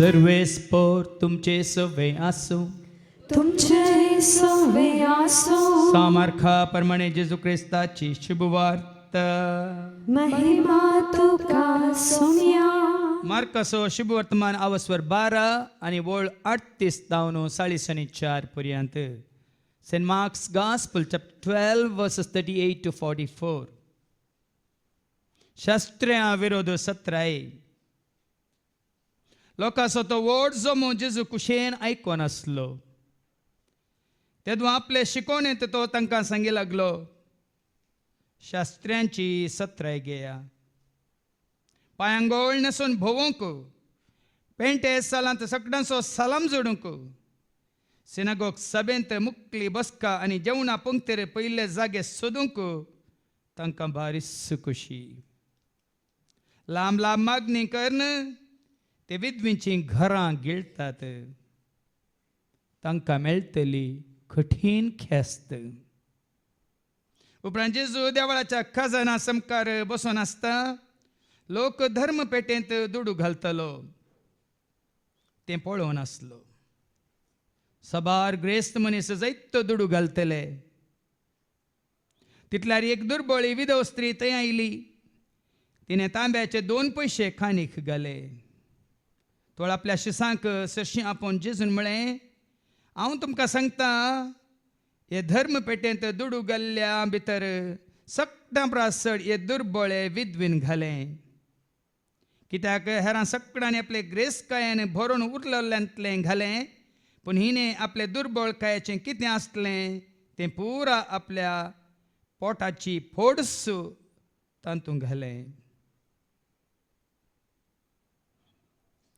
सर्वेस्पर तुमचे सवे आसो. तुमचे सवे आसो. सामर्था प्रमाणे जेजू ख्रिस्ताची शुभवार्ता. महिमा तुका सोम्या. मार्कासो शुभ वर्तमान आवस्वर 12 आणि वोळ 38 दावनो 4:4 पर्यंत. St. Mark's Gospel, chapter 12, verses 38 to 44. शास्त्र्या विरोध 17. लोकांचो तो व्हड जमो जेजू कुशेन आयकोन आसलो. तेदू आपले शिकोवणेंत तो तांकां सांगी लागलो, शास्त्र्यांची 17 घेया. पांयांगोळ नेसून भोवूंक, पेंटे सालांत सगळ्यांचो सलाम जोडूंक, सिनागोग सभेंत मुक्ली बसका आनी जेवणा पंक्तेर पयले जागे सोदूंक तांकां बारीस खुशी. लांब लांब मागणी करन ते विधवींची घरां गिळटात. तांकां मेळटली कठीण ख्यास्त. उपरांत जेजू देवळाच्या खजाना समकार बसून आसता लोक धर्म पेटेंत दुडू घालतलो तें पळोवन आसलो. सबार ग्रेस्त मनीस जायतो दुडू घालतले. तितल्यार एक दुर्बळी विधव स्त्री थंय आयली. तिने तांब्याचे 2 पयशे खाणीक घाले. तो आपल्या शिसांक सरशी आपोवन जेजून म्हळें, हांव तुमकां सांगता, हे धर्म पेटेंत दुडू घाल्ल्या भितर सगळ्यां परस चड हे दुर्बळे विधवीन घालें. कित्याक हेरां सगळ्यांनी आपले ग्रेसकायेन भरून उरलेल्यांतलें घालें, पूण हिने आपले दुर्बळकायेचें कितें आसलें तें पुरा आपल्या पोटाची फोडस तातूंत घालें.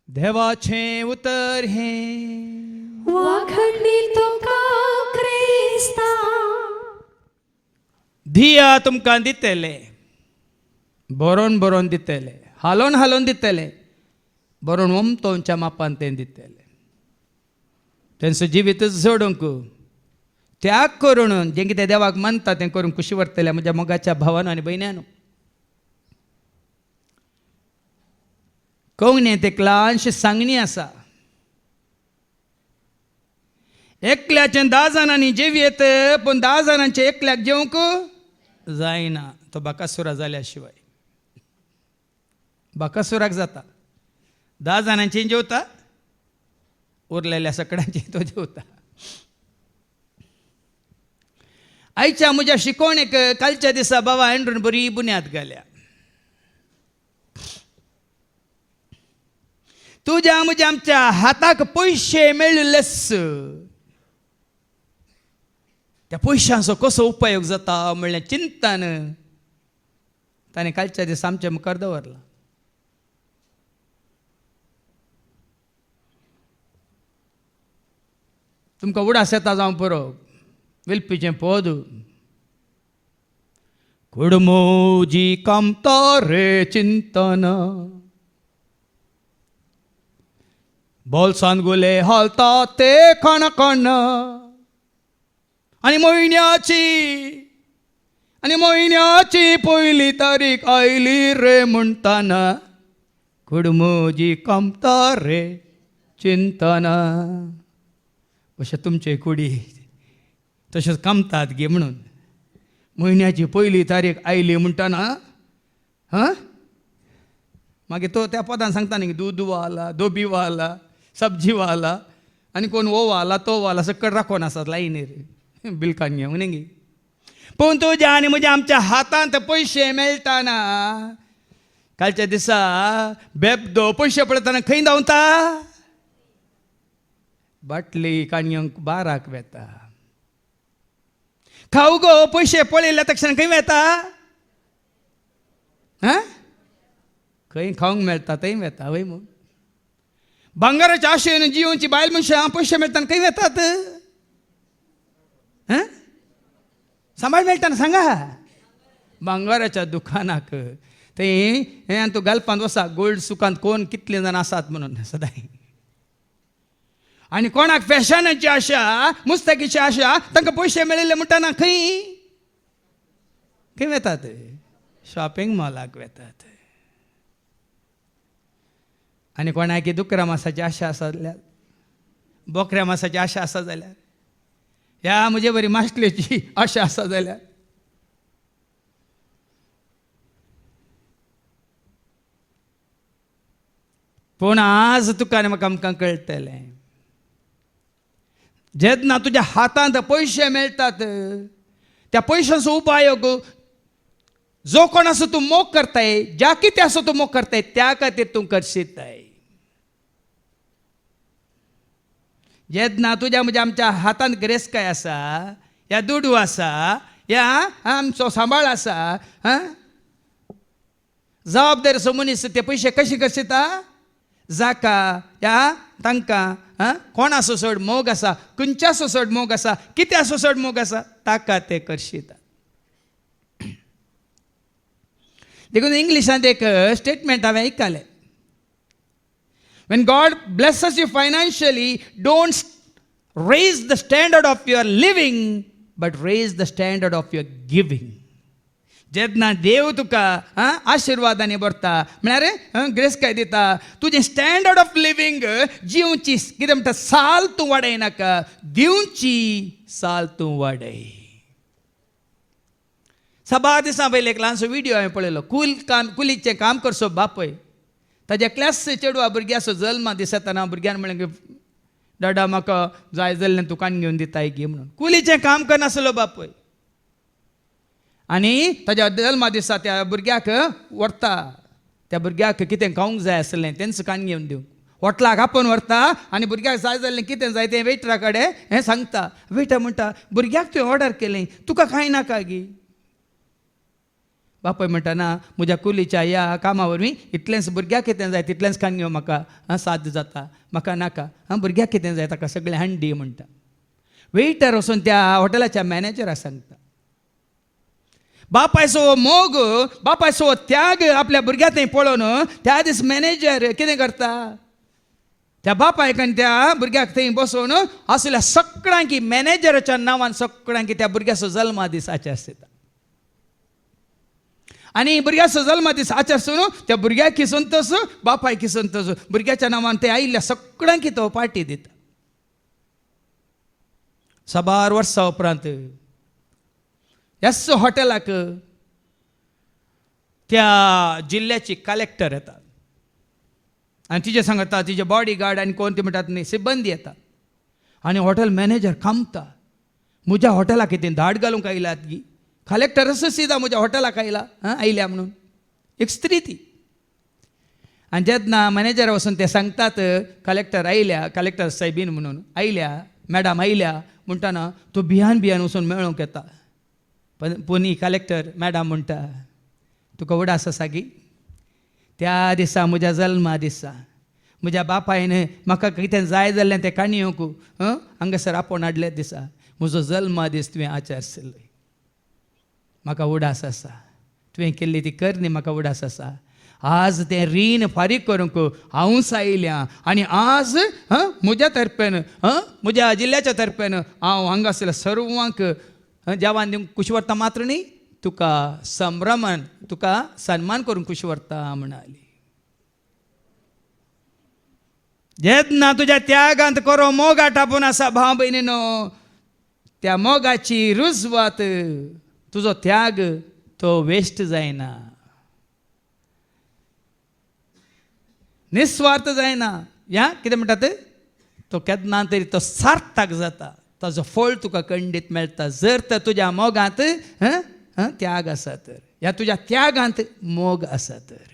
देवाचें उतर हें. वाखणी तुका क्रिस्ता. धिया तुमकां दितले, बरोवन बरोवन दितले, हालोवन हालोवन दितले, बरोवन वमतोवच्या मापान तें दितले. तेंचो जिवीत जोडूंक, त्याग करून जें कितें देवाक मानता तें करून खुशी व्हरतले. म्हज्या मोगाच्या भावानो आनी भयण्यानो, कोंगणेंत एक ल्हानशी सांगणी आसा. एकल्याचें 10 जाणांनी जेवयेत, पूण 10 जाणांचे एकल्याक जेवंक जायना. तो बाकासुरा जाल्या शिवाय. बाकासुराक जाता, 10 जाणांची जेवता, उरलेल्या सगळ्यांची तो जेवता. आयच्या म्हज्या शिकोवणेक कालच्या दिसा बाबा एंड्रून बरी बुन्याद घाल्या. तुज्या म्हज्या आमच्या हाताक पयशे मेळिल्लेस, त्या पयशांचो कसो उपयोग जाता म्हणलें चिंतन ताणें कालच्या दिसा आमच्या मुखार दवरला. तुमकां उडास येता जावं पुरो वेलपीचें पद. कुडमोजी कामता रे चिंतन, बोल्सान गुले हालता ते कण कण, आनी म्हयन्याची पयली तारीख आयली रे म्हणटाना कुडमोजी कामता रे चिंतन. अशें तुमचे कुडी तशेंच कामतात गे म्हणून. म्हयन्याची पयली तारीख आयली म्हणटाना मागीर तो त्या पदान सांगता न्ही, दूद वाला, धोबी वाला, सब्जी वाला, आनी कोण वो वाला तो वाला सकट राखोन आसात लायनीर बिलकान घेवंक न्ही. पूण तुज्या आनी म्हज्या आमच्या हातांत पयशे मेळटाना कालच्या दिसा बेबदो पयशे पडटाना खंय धांवता? बाटली काणयोंक बाराक वेता. खाऊ गो पयशे पळयल्या तक्षण खंय वेता? खंय खावंक मेळटा थंय वेता वय म्हूण. भांगाराच्या आशेन जिवोवची बायल मनशां पयशे मेळटाना खंय वेतात? सांबाळ मेळटाना सांगा. भांगाराच्या दुकानाक. थंय हें तूं घालपांत वसा गोल्ड सुकांत कोण कितले जाण आसात म्हणून सदां. आनी कोणाक फॅशनाची आशा, मुस्ताकीची आशा, तांकां पयशे मेळिल्ले म्हणटाना खंय खंय वेतात? शॉपिंग मॉलाक वेतात. आनी कोणाकी दुकरा मासाची आशा आसा जाल्यार बोकऱ्या मासाची आशा आसा जाल्यार ह्या म्हजे बरी माशलेची आशा आसा जाल्यार पूण आज तुका आनी म्हाका आमकां कळटलें जेन्ना तुज्या हातांत पयशे मेळटात त्या पयशांचो उपयोग जो कोण असो तूं मोग करताय ज्या कितें असो तूं मोग करताय त्या खातीर तूं करशिताय जेन्ना तुज्या म्हणजे आमच्या हातांत गिरेस्काय आसा या दुडू आसा या आमचो सांबाळ आसा जबाबदारी असो मनीस ते पयशे कशे करशिता जाका या तांकां कोणाचो चड मोग आसा खंयच्याचो चड मोग आसा कित्याचो चड मोग आसा ताका ते करशिता देखून इंग्लिशांत एक स्टेटमेंट हांवें आयकलें when God blesses you financially don't raise the standard of your living but raise the standard of your giving जेन्ना देव तुका आशिर्वादांनी भरता म्हळ्यार ग्रेस काय दिता तुजें स्टँडर्ड ऑफ लिवींग जिवची कितें म्हणटा साल तूं वाडयनाका दिवची साल तूं वाडय सबा दिसां पयलीं एक ल्हानसो व्हिडिओ हांवें पळयलो कुलीचें काम करचो बापय ताज्या क्लास चेडवा भुरग्या असो जल्मा दिसा येताना भुरग्यान म्हणलें डाडा म्हाका जाय जाल्लें तुकान घेवन दिताय गे म्हणून कुलीचें काम करनासलो बापय आनी ताज्या जल्मा दिसा त्या भुरग्याक व्हरता त्या भुरग्याक कितें खावंक जाय आसलें तेंच काण घेवन दिवंक हॉटलाक आपोवन व्हरता आनी भुरग्याक जाय जाल्लें कितें जाय तें वेटरा कडेन हें सांगता वेटर म्हणटा भुरग्याक तुवें ऑर्डर केलें तुका कांय नाका गे बापय म्हणटा ना म्हज्या कुलीच्या ह्या कामा वरवीं इतलेंच भुरग्याक कितें जाय तितलेंच काण घेवं म्हाका साद जाता म्हाका नाका भुरग्याक कितें जाय ताका सगळें हाडून दी म्हणटा वेटर वचून त्या हॉटेलाच्या मॅनेजराक सांगता बापायचो मोग बापायचो त्याग आपल्या भुरग्या थंय पळोवन त्या दीस मॅनेजर कितें करता त्या बापायक आनी त्या भुरग्याक थंय बसोवन असल्या सगळ्यांकी मॅनेजराच्या नांवान सगळ्यांकी त्या भुरग्याचो जल्मा दीस आचरता आनी भुरग्याचो जल्मा दीस आचरसून त्या भुरग्याक संतोश बापायक संतोश भुरग्याच्या नांवान ते आयिल्ल्या सगळ्यांकी तो पार्टी दिता साबार वर्सां उपरांत ह्याच हॉटेलाक त्या जिल्ल्याची कलेक्टर येता आनी तिचे सांगता तिचे बॉडी गार्ड आनी कोण ती म्हणटात न्ही सिब्बंदी येता आनी हॉटेल मॅनेजर कामता म्हज्या हॉटेलाक कितें धाड घालूंक आयल्यात गी कलेक्टर असो सीधा म्हज्या हॉटेलाक आयल्या म्हणून एक स्त्री ती आनी जेन्ना मॅनेजर वचून ते सांगतात कलेक्टर आयल्या कलेक्टर सायबीन म्हणून आयल्या मॅडम आयल्या म्हणटाना तो भियान वचून मेळोंक येता पुनी कलेक्टर मॅडम म्हणटा तुका उडास आसा गी त्या दिसा म्हज्या जल्मा दिसा म्हज्या बापायन म्हाका कितें जाय जाल्लें तें काणयोक हांगासर आपोवन हाडले दिसा म्हजो जल्मा दीस तुवें आचरसलो म्हाका उडास आसा तुवें केल्ली ती कर न्ही म्हाका उडास आसा आज तें रीण फारीक करूंक हांवूच आयल्या आनी आज म्हज्या तर्फेन म्हज्या जिल्ल्याच्या तर्फेन हांव हांगासरल्या सर्वांक जेवण दिवंक खुशी व्हरता मात्र न्ही तुका संभ्रमान तुका सन्मान करून खुशी व्हरता म्हणाली जेन्ना तुज्या त्यागांत करो मोगाट आपूण आसा भाव भयणीनो त्या मोगाची रुजवात तुजो त्याग तो वेस्ट जायना निस्वार्थ जायना या कितें म्हणटात तो केन्ना तरी तो सार्थक जाता ताजो फळ तुका खंडीत मेळटा जर तर तुज्या मोगांत त्याग आसा तर ह्या तुज्या त्यागांत मोग आसा तर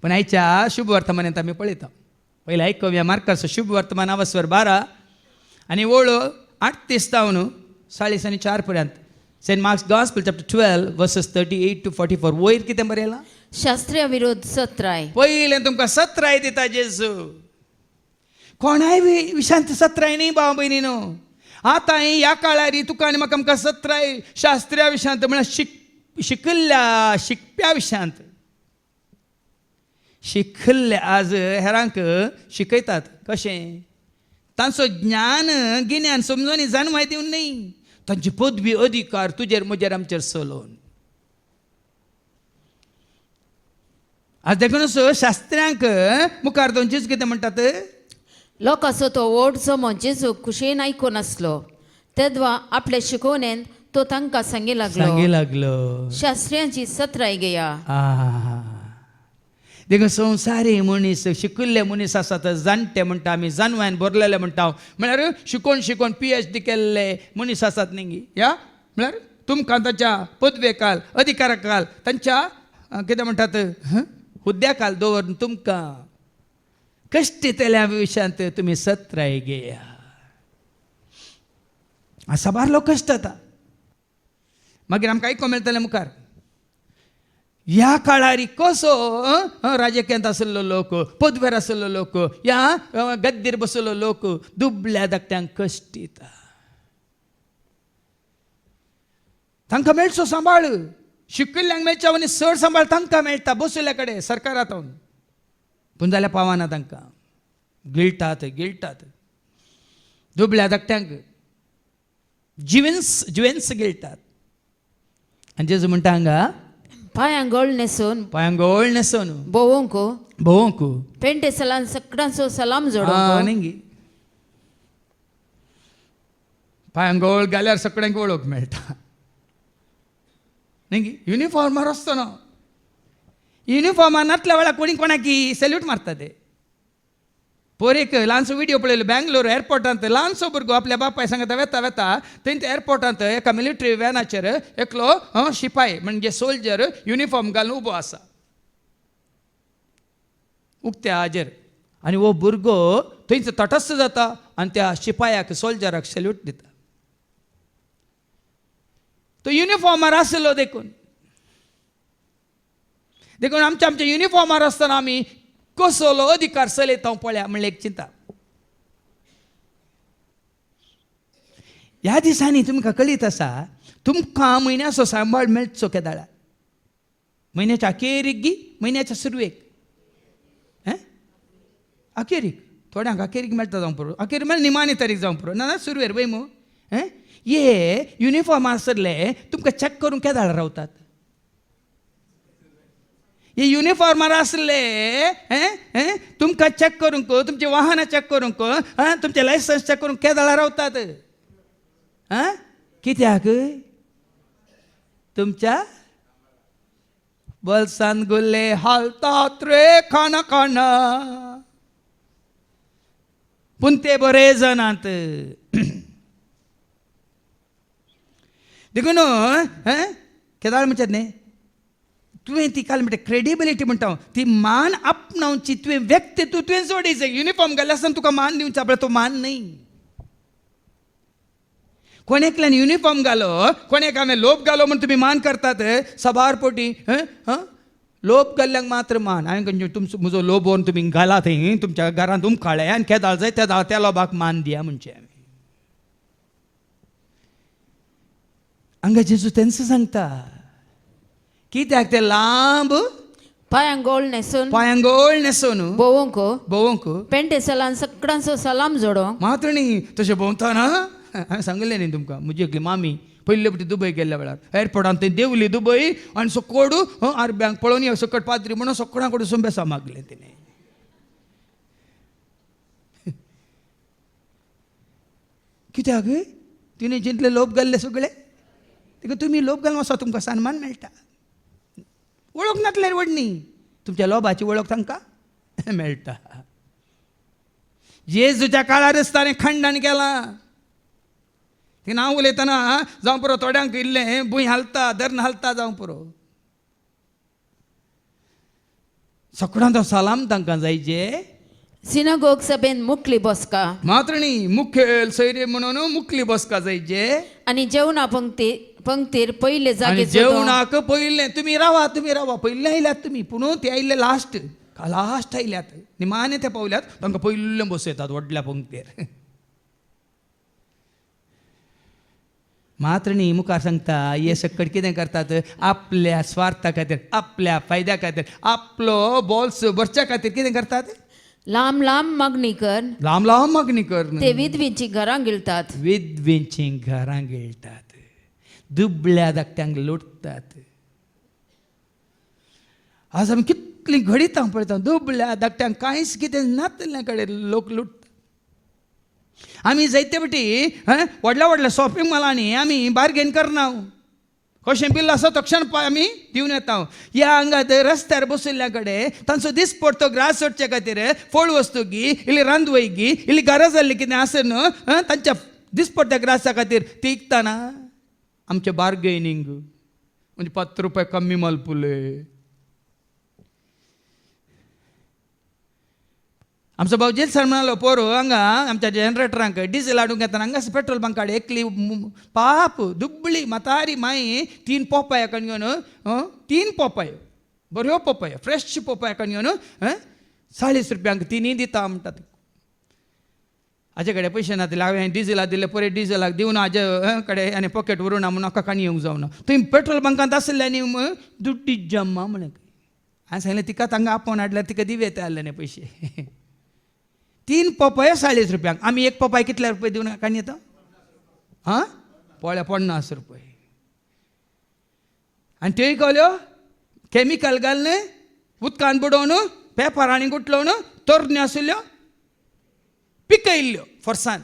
पण आयच्या शुभ वर्तमानांत आमी पळयता पयलीं आयकूया मार्काचो शुभ वर्तमान अवस्वर 12 आनी वळो 38 तावन 4:30 पर्यंत Saint Mark's gospel chapter 12 verses 38 to 44 वयर कितें बरयलां शास्त्रीय विरोध 17 पयलें तुमकां 17 दिता जेजू कोणाय विशांत 17 न्ही भाव भयणीनो आतां ह्या काळार तुका आनी म्हाका आमकां 17 शास्त्रीय विशांत म्हळ्यार शिकप्या विशांत शिकल्ले आज हेरांक शिकयतात कशें तांचो ज्ञान गिन्यान समजून जाणवाय दिवन न्ही तांची पदवी अधिकार तुजेर म्हजेर आमचेर चलोवन आज देखूनच शास्त्र्यांक मुखार दोन चीज कितें म्हणटात लोकांचो तो व्हडचो जेजू कुशेन आयकून आसलो तेदवा आपले शिकवणेन तो तांकां सांगी लागलो शास्त्र्यांची सत्राय घेया देखून संवसारी मनीस शिकिल्ले मनीस आसात जाणटे म्हणटा आमी जानवान भरलेले म्हणटा म्हळ्यार शिकोवन PhD केल्ले मनीस आसात न्ही या म्हळ्यार तुमकां तांच्या पदवेकाल अधिकाराकाल तांच्या कितें म्हणटात हुद्द्याकाल दवरून तुमकां कश्ट केल्या विशयांत तुमी सत्राय घेया असा बारलो कश्ट जाता मागीर आमकां आयको मेळटलें मुखार ह्या काळार कसो राजकीयांत आसलो लोक पदवेर आसलो लोक ह्या गद्दीर बसलो लोक दुबळ्या धाकट्यांक कश्ट दिता तांकां मेळचो सांबाळ शिकिल्ल्यांक मेळच्या आनी चड सांबाळ तांकां मेळटा बसयल्या कडेन सरकारांत पूण जाल्यार पावना तांकां गिळटात दुबळ्या धाकट्यांक जिवेन्स गिळटात आनी जेजू म्हणटा हांगा पांयांक गोळ नेसून भोवंक पेंटे सलान सगळ्यांचो सलाम जोडोवंक न्ही पांयांक गोळ घाल्यार सगळ्यांक वळख मेळटा न्ही युनिफॉर्मार आसतना युनिफॉर्मान नातल्या वेळार कोणाकी सॅल्यूट मारता ते पोर एक ल्हानसो व्हिडिओ पळयलो बँगलोर एअरपोर्टांत ल्हानसो भुरगो आपल्या बापाय सांगता वेता थंय एअरपोर्टांत एका मिलिटरी वॅनाचेर एकलो शिपाई म्हणजे सोल्जर युनिफॉर्म घालून उबो आसा उक्त्या हाजेर आनी हो भुरगो थंयच तटस्थ जाता आनी त्या शिपायाक सोल्जराक सॅल्यूट दिता तो युनिफॉर्मार आसलो देखून आमच्या युनिफॉर्मार आसतना आमी कसलो अधिकार चलयता पळया म्हणल्यार एक चिंता ह्या दिसांनी तुमकां कळीत आसा तुमकां म्हयन्याचो सांबाळ मेळचो केदाळा म्हयन्याच्या अखेरीक गी म्हयन्याच्या सुरवेक अखेरीक थोड्यांक अखेरीक मेळटा जावं पुरो अखेर म्हळ्यार निमाणे तारीख जावं पुरो ना सुरवेर वय मू हे युनिफॉर्म आसले तुमकां चॅक करूंक केदाळ रावतात हे युनिफॉर्मार आसले तुमकां चॅक करूंक तुमचे वाहनां चॅक करूंक तुमचे लायसन्स चॅक करूंक केदाळा रावतात कित्याक तुमच्या बल्सान गुल्ले हालतात रे खाना पूण ते बरे जनात देखून केदाळ म्हणटात न्ही तुवें ती काल म्हणटा क्रेडिबिलिटी म्हणटा ती मान आपणावची तुवें व्यक्ती तुवें जोडीचें युनिफॉर्म घाल्ले आसतना तुका मान दिवचा पळय तो मान न्ही कोणेकल्यान युनिफॉर्म घालो कोणेक हांवें लोप घालो म्हण तुमी मान करतात सबार पोटी लोप घाल्ल्यांक मात्र मान हांवें तुमचो म्हजो लोप व्हरून तुमी घाला थंय तुमच्या घरांत उमखाळे आनी केदाळ जाय त्या लोबाक मान दिया म्हणचे हांगा जेजू तेंच सांगता कित्याक ते लांब पांयांक गोळ नेसून भोवंक पेंटे सलान सगळ्यांचो सलाम जोडोवंक मात्र न्ही तशें भोंवता ना हांवें सांगलें न्ही तुमकां म्हजी एकली मामी पयले फावटी दुबय गेल्ल्या वेळार एअरपोर्टान थंय देवली दुबय आनी सकड आरब्यांक पळोवन यो सकट पाद्री म्हणून सगळ्यां कडेन सुंबेसा मागलें तिणें कित्याक तिणें जितले लोप घाल्ले सगळे तिका तुमी लोप घालून वचा तुमकां सन्मान मेळटा वळख नातल्यार व्हडनी तुमच्या लोभाची वळख तांकां मेळटा जेजूच्या काळारच ताणें खंडन केलां ती नांव उलयतना जावं पुरो थोड्यांक इल्लें भूंय हालता धर्ण हालता जावं पुरो सगळ्यांचो सलाम तांकां जायचे सिनागोग सभेन मुखली बसका मात्र न्ही मुखेल सैरे म्हणून मुखली बसका जायचे आनी जेवणा पंक्तीर पयले जागे जेवणाक पयले तुमी रावा पयले आयल्यात तुमी पूण ते आयले लास्ट आयल्यात निमाणे ते पावल्यात तांकां पयले बसयतात व्हडल्या पंक्तीर मात्र न्ही मुखार सांगता हे सकट कितें करतात आपल्या स्वार्था खातीर आपल्या फायद्या खातीर आपलो बॉल्स भरच्या खातीर कितें करतात लांब मागणी कर ते विधवींची घरां गिळटात दुबळ्या धाकट्यांक लुटतात आज आमी कितली घडीत पळयता दुबळ्या धाकट्यांक कांयच कितें नातल्या कडेन लोक लुटता. आमी जायते फाटी व्हडल्या व्हडल्या शॉपिंग मॉलांनी आमी बार्गेन करना. कशें बिल आसा तक्षण आमी दिवन येता. ह्या हांगात रस्त्यार बशिल्ल्या कडेन तांचो दीस पडतो ग्रास सोडचे खातीर फळ वस्तू गी इल्ली रांदवय गी इल्ली गरज जाल्ली कितें आसा न्हू तांच्या दिसपट्ट्या ग्रासा खातीर ती विकताना आमचे बार्गेनिंग म्हणजे 5 रुपये कमी मालपुले. आमचो भाऊजेल सर म्हणालो पोरो हांगा आमच्या जनरेटरांक डिझेल हाडूंक येताना हांगा पेट्रोल बंकाड एकली पाप दुबळी म्हातारी माई 3 पोपाया कण घेवन 3 पोपायो बऱ्यो पोपायो फ्रेश पोपाया कण घेवन 40 रुपयांक 3 दिता म्हणटात. हाजे कडेन पयशे नातले हांवें डिझेलाक दिले पळय डिझेलाक दिवन हाजे कडेन आनी पॉकेट व्हरूना म्हणून म्हाका काणी येवंक जावना. थंय पेट्रोल बंकांत आसले आनी दुड्डी जम्मा म्हणे हांवें सांगलें तिका तांकां आपोवन हाडल्यार तिका दिवे येता आसले पयशे. 3 पोपाय 40 रुपयांक आमी एक पोपाय कितले रुपये दिवन काणी येता पोळ्या 50 रुपये. आनी त्योय कळ्यो कॅमिकल घालून उदकान बुडोवन पेपरांनी गुटलोवन तोरण्यो आशिल्ल्यो पिकयल्ल्यो फोर्सान.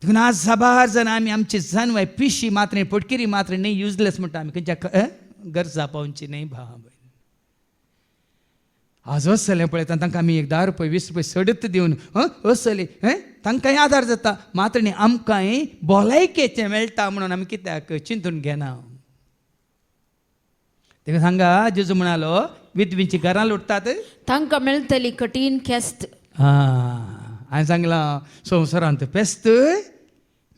देखून आज साबार जाण आमी आमची जानवाय पिशी मात्र पोटकिरी मात्र न्ही युजलेस म्हणटा आमी खंयच्या गरजा पावची न्ही भाव. आज असले पळयता तांकां आमी एक 10 रुपये 20 रुपये सडत दिवन असले तांकांय आदार जाता मात्र न्ही आमकांय भलायकेचें मेळटा म्हणून आमी कित्याक चिंतून घेना. ताका सांगा जेजू म्हणालो विधवींची घरां लुटतात तांकां मेळटली कठीण ख्यास्त. हांवें सांगलां संवसारांत फेस्त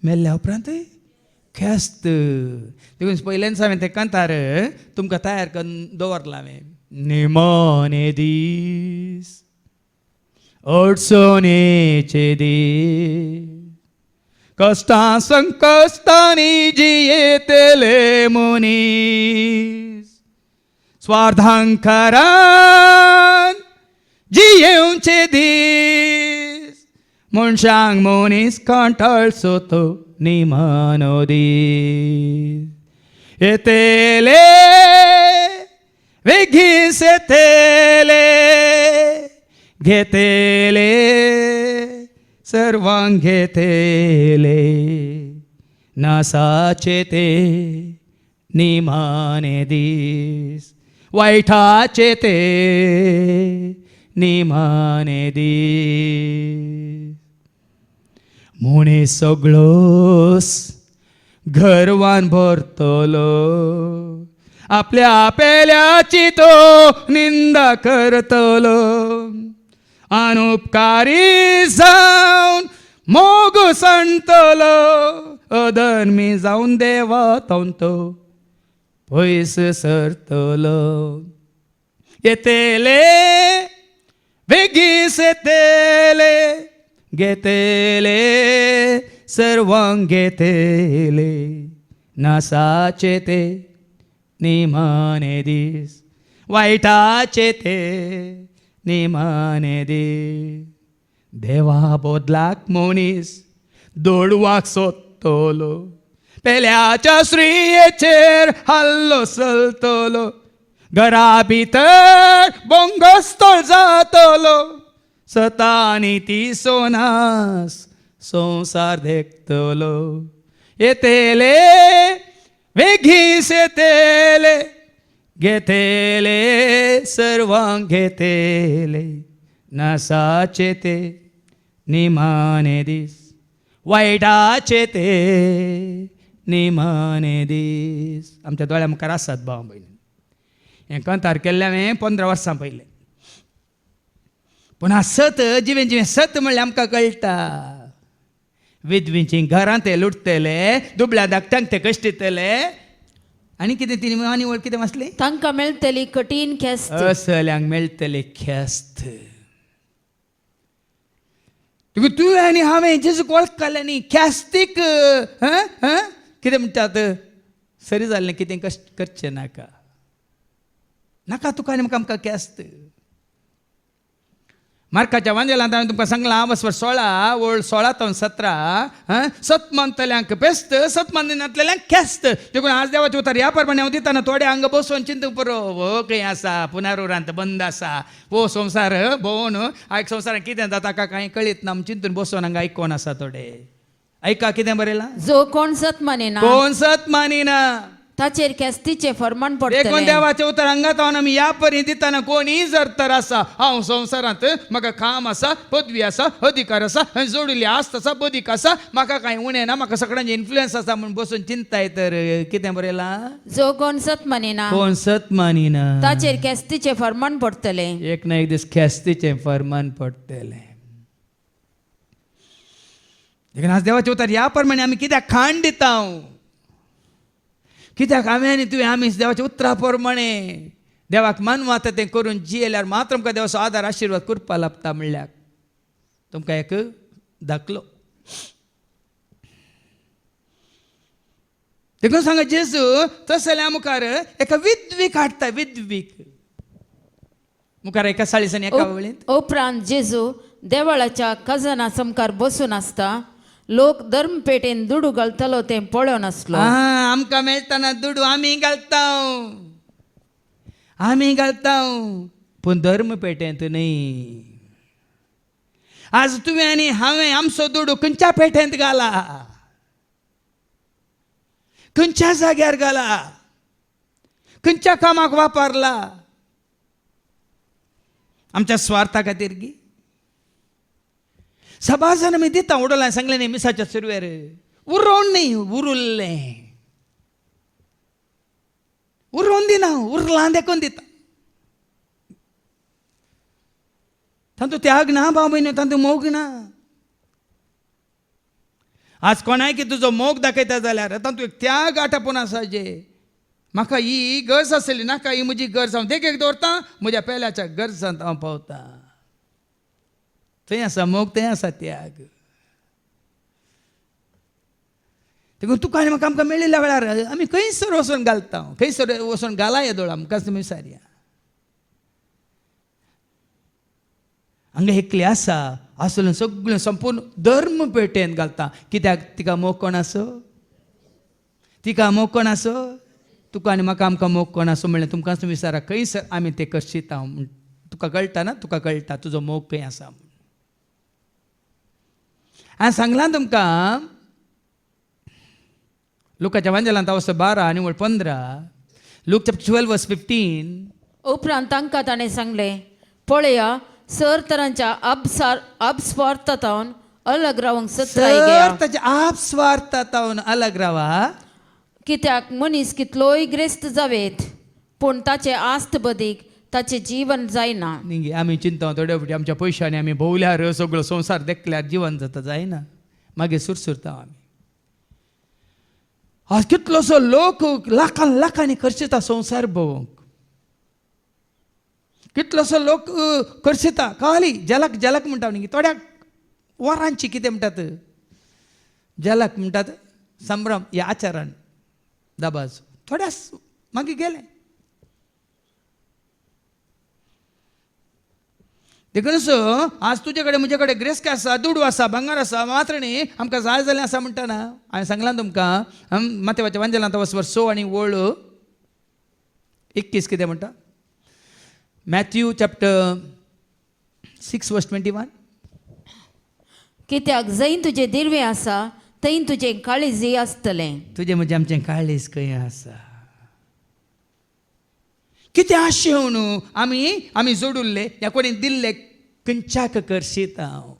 मेल्ल्या उपरांत ख्यास्त. देखून पयल्यानच हांवें ते कांतार तुमकां तयार करून दवरला हांवें. निमाणे दीस अडचणेचे दीस कष्टां संकश्टांनी जियेतले मनीस स्वार्थांकरान जियेवचे दीस मनशांक मनीस कंटाळचो तो निमाणो दीस येतले वेगीस येतले घेतले सर्वांक घेतले नासाचे ते निमाणे दीस वायटाचे ते निमाणे दीस. मनीस सगळोस गर्वान भरतलो आपल्या पेल्याची तो निंदा करतलो अनुपकारी जावन मोग सांडतलो अधर्मी जावन देवातावन तो पयस सरतलो. येतले बेगीस येतले घेतले सर्वांक घेतले नासाचे ते निमाणे दीस वायटाचे ते निमाणे दीस. देवा बोदलाक मनीस दोडवाक सोदतलो पेल्याच्या श्रीयेचेर हल्लो चलतलो घरा भितर बोंगस्तोळ जातलो सतानी ती सोनास संसार देखतलो. येतले वेगीस येतले घेतले सर्वांक घेतले नासाचे ते निमाणे दीस वायटाचे ते निमाणे दीस. आमच्या दोळ्या मुखार आसात भाव भयणी. हें कंतार केल्लें हांवें 15 वर्सां पयलें. पूण सत जिवें जिवें सत म्हणल्यार आमकां कळटा विधवींची घरां ते लुटतले दुबळ्या धाकट्यांक ते कश्ट दितले आनी कितें ती आनी वळ कितें वाचली तांकां मेळटली कठीण ख्यास्त. असल्यांक मेळटले ख्यास्त. तुवें आनी हांवें जेजूक वळखले न्ही ख्यास्तीक कितें म्हणटात सरी जाल्लें कितें कश्ट करचें नाका नाका तुका आनी म्हाका आमकां ख्यास्त. मार्काच्या वांजेलांत हांवें तुमकां सांगलां बसवर 16 ओळ 16 तो 17 सत मानतल्यांक पेस्त सत मानिनातल्यांक खेस्त देखून आज देवाचे उतर ह्या प्रमाणे हांव दिताना थोडे हांगा बसोवन चिंतूंक पुरो हो खंय आसा पुनरुरांत बंद आसा हो संवसार भोंवन आयक संवसारांत कितें जाता ताका कांय कळीत ना चिंतून बसोवन हांगा आयकोन आसा थोडे ऐका कितें बरयलां जो कोण सत मानिना कोण सत मानिना ताचेर केस्तीचे फरमान देखून पडटले देवाचे उतर हांगात हांव आमी ह्या परी दिताना कोणीय जर तर आसा हांव संवसारांत म्हाका काम आसा पदवी आसा अधिकार आसा आनी जोडिल्ली आस्त आसा बदीक आसा म्हाका कांय उणें ना म्हाका सगळ्यांचे इन्फ्लुयन्स आसा म्हणून बसून चिंताय तर कितें बरयलां जो कोण सत मानिना कोण सत मानिना ताचेर केस्तीचे फरमान पडटले एक ना एक दीस ख्यास्तीचें फरमान पडटलें देखून आज देवाचे उतर ह्या प्रमाणे आमी कित्याक खाण दिता कित्याक हांवें आनी तुवें आमी देवाच्या उतरा प्रमाणे देवाक मानवाता तें करून जियेल्यार मात्र आमकां देवाचो आदार आशिर्वाद करपा लागता म्हणल्यार तुमकां एक दाखलो देखून सांगा जेजू तस जाल्यार मुखार एका विद्वीक हाडटा विद्वीक मुखार एका साळीसान एका वेळेंत उपरांत जेजू देवळाच्या खजाना समकार बसून आसता लोक धर्मपेटेन दुडू घालतलो तें पळोवन आसलो आमकां मेळटना दुडू आमी घालता पूण धर्मपेटेंत न्ही आज तुवें आनी हांवें आमचो दुडू खंयच्या पेटेंत घाला खंयच्या जाग्यार घाला खंयच्या कामाक वापरला आमच्या स्वार्था खातीर गी सभाजन आमी दिता उडोला सांगलें न्ही मिसाच्या सुरवेर उरोवन न्ही उरुल्लें उरोवन दिना उरलां देखून दिता तातूंत त्याग ना भाव भयण्यो तातूंत मोग ना आज कोणाय की तुजो मोग दाखयता जाल्यार तातूंत एक त्याग आटापून आसा जे म्हाका ही गरज आसली नाका ही म्हजी गरज हांव देखीक दवरतां म्हज्या पेल्याच्या गरजांत हांव पावतां थंय आसा मोग थंय आसा त्याग देखून तुका आनी म्हाका आमकां मेळिल्ल्या वेळार आमी खंयसर वचून घालता खंयसर वचून घाला येदोळ आमकांच तुमी विचारया हांगा एकली आसा आसलो सगळें संपूर्ण धर्म पेटेन घालता कित्याक तिका मोग कोण आसो तिका मोग कोण आसो तुका आनी म्हाका आमकां मोग कोण आसो म्हणलें तुमकांच तुमी विचारा खंयसर आमी तें करशीता तुका कळटा ना तुका कळटा तुजो मोग खंय आसा हांवें सांगलां तुमकां लुकाच्या वांजेलांत अवश्य 12 आनी 15 लूक चॅप्टर 12 वर्स 15 उपरांत तांकां ताणें सांगलें पळया सर तरांच्या अपस्वार्थांतल्यान अलग रावंक सत्राय घेया ताच्या आपस्वार्थांतल्यान अलग रावा कित्याक मनीस कितलोय ग्रेस्त जावेत पूण ताचे आस्त बदीक ताचें जीवन जायना न्ही आमी चिंता थोड्या फावटी आमच्या पयशांनी आमी भोंवल्यार सगळो संवसार देखल्यार जीवन जाता जायना मागीर सुरसुरता आमी आज कितलोसो लोक लाखांनी खर्चिता संवसार भोवंक कितलोसो लोक खर्चिता काली जलक म्हणटा न्ही थोड्याक वरांची कितें म्हणटात जलक म्हणटात संभ्रम ह्या आचारान दाबाज थोड्या मागीर गेले देखून आज तुजे कडेन म्हजे कडेन ग्रेस्क आसा दुडू आसा भांगर आसा मात्र न्ही आमकां जाय जालें आसा म्हणटाना हांवें सांगलां तुमकां मातेवाच्या वांजेलांत वचवर 6 आनी ओळ 21 कितें म्हणटा मॅथ्यू चॅप्टर 6 वर्स 21 कित्याक जंय तुजें दिर्वें आसा थंय तुजें काळीजय आसतलें तुजें म्हणजे आमचें काळीज खंय आसा कितें आशेव न्हू आमी जोडुल्ले ह्या कोणी दिल्ले खंयच्याक करशीत हांव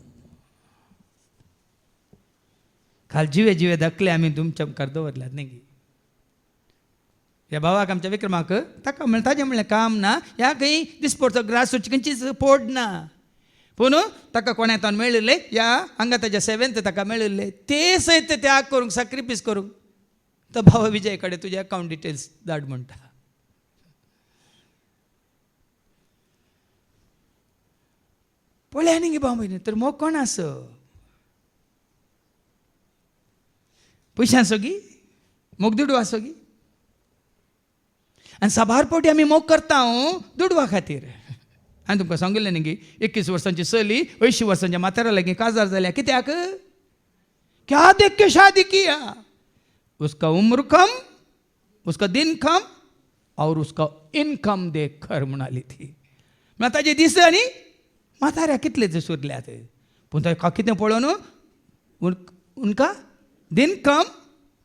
काल जिवे धाकले आमी तुमच्या मुखार दवरल्यात न्ही ह्या भावाक आमच्या विक्रमाक ताका म्हणलें ताजें म्हणलें काम ना ह्या खंय दिसपडचो ग्रासूची खंयचीच पोड ना पूण ताका कोण्यातून मेळिल्ले ह्या हांगा ताच्या सेवेंत ताका मेळिल्ले ते सयत त्याग करूंक सॅक्रिफायस करूंक तो भाव विजय कडेन तुजे अकावंट डिटेल्स धाड म्हणटा पळया न्ही गे भाव भयणी तर मोग कोण आसो पयशां आसो गी मोग दुडू आसो गी आनी साबार पोटी आमी मोग करता दुडवा खातीर हांवें तुमकां सांगिल्लें न्ही की 21 वर्सांची चली 80 वर्सांच्या माथ्यारा लागीं काजार जाल्या कित्याक क्या देख के शादी किया उसका उम्र कम उसका दिन कम और उसका इनकम देख कर म्हणाली ती म्हळ्यार ताजे दीस आनी माथाऱ्या कितले सुरल्यात पूण ताका कितें पळोवन उनका दिन कम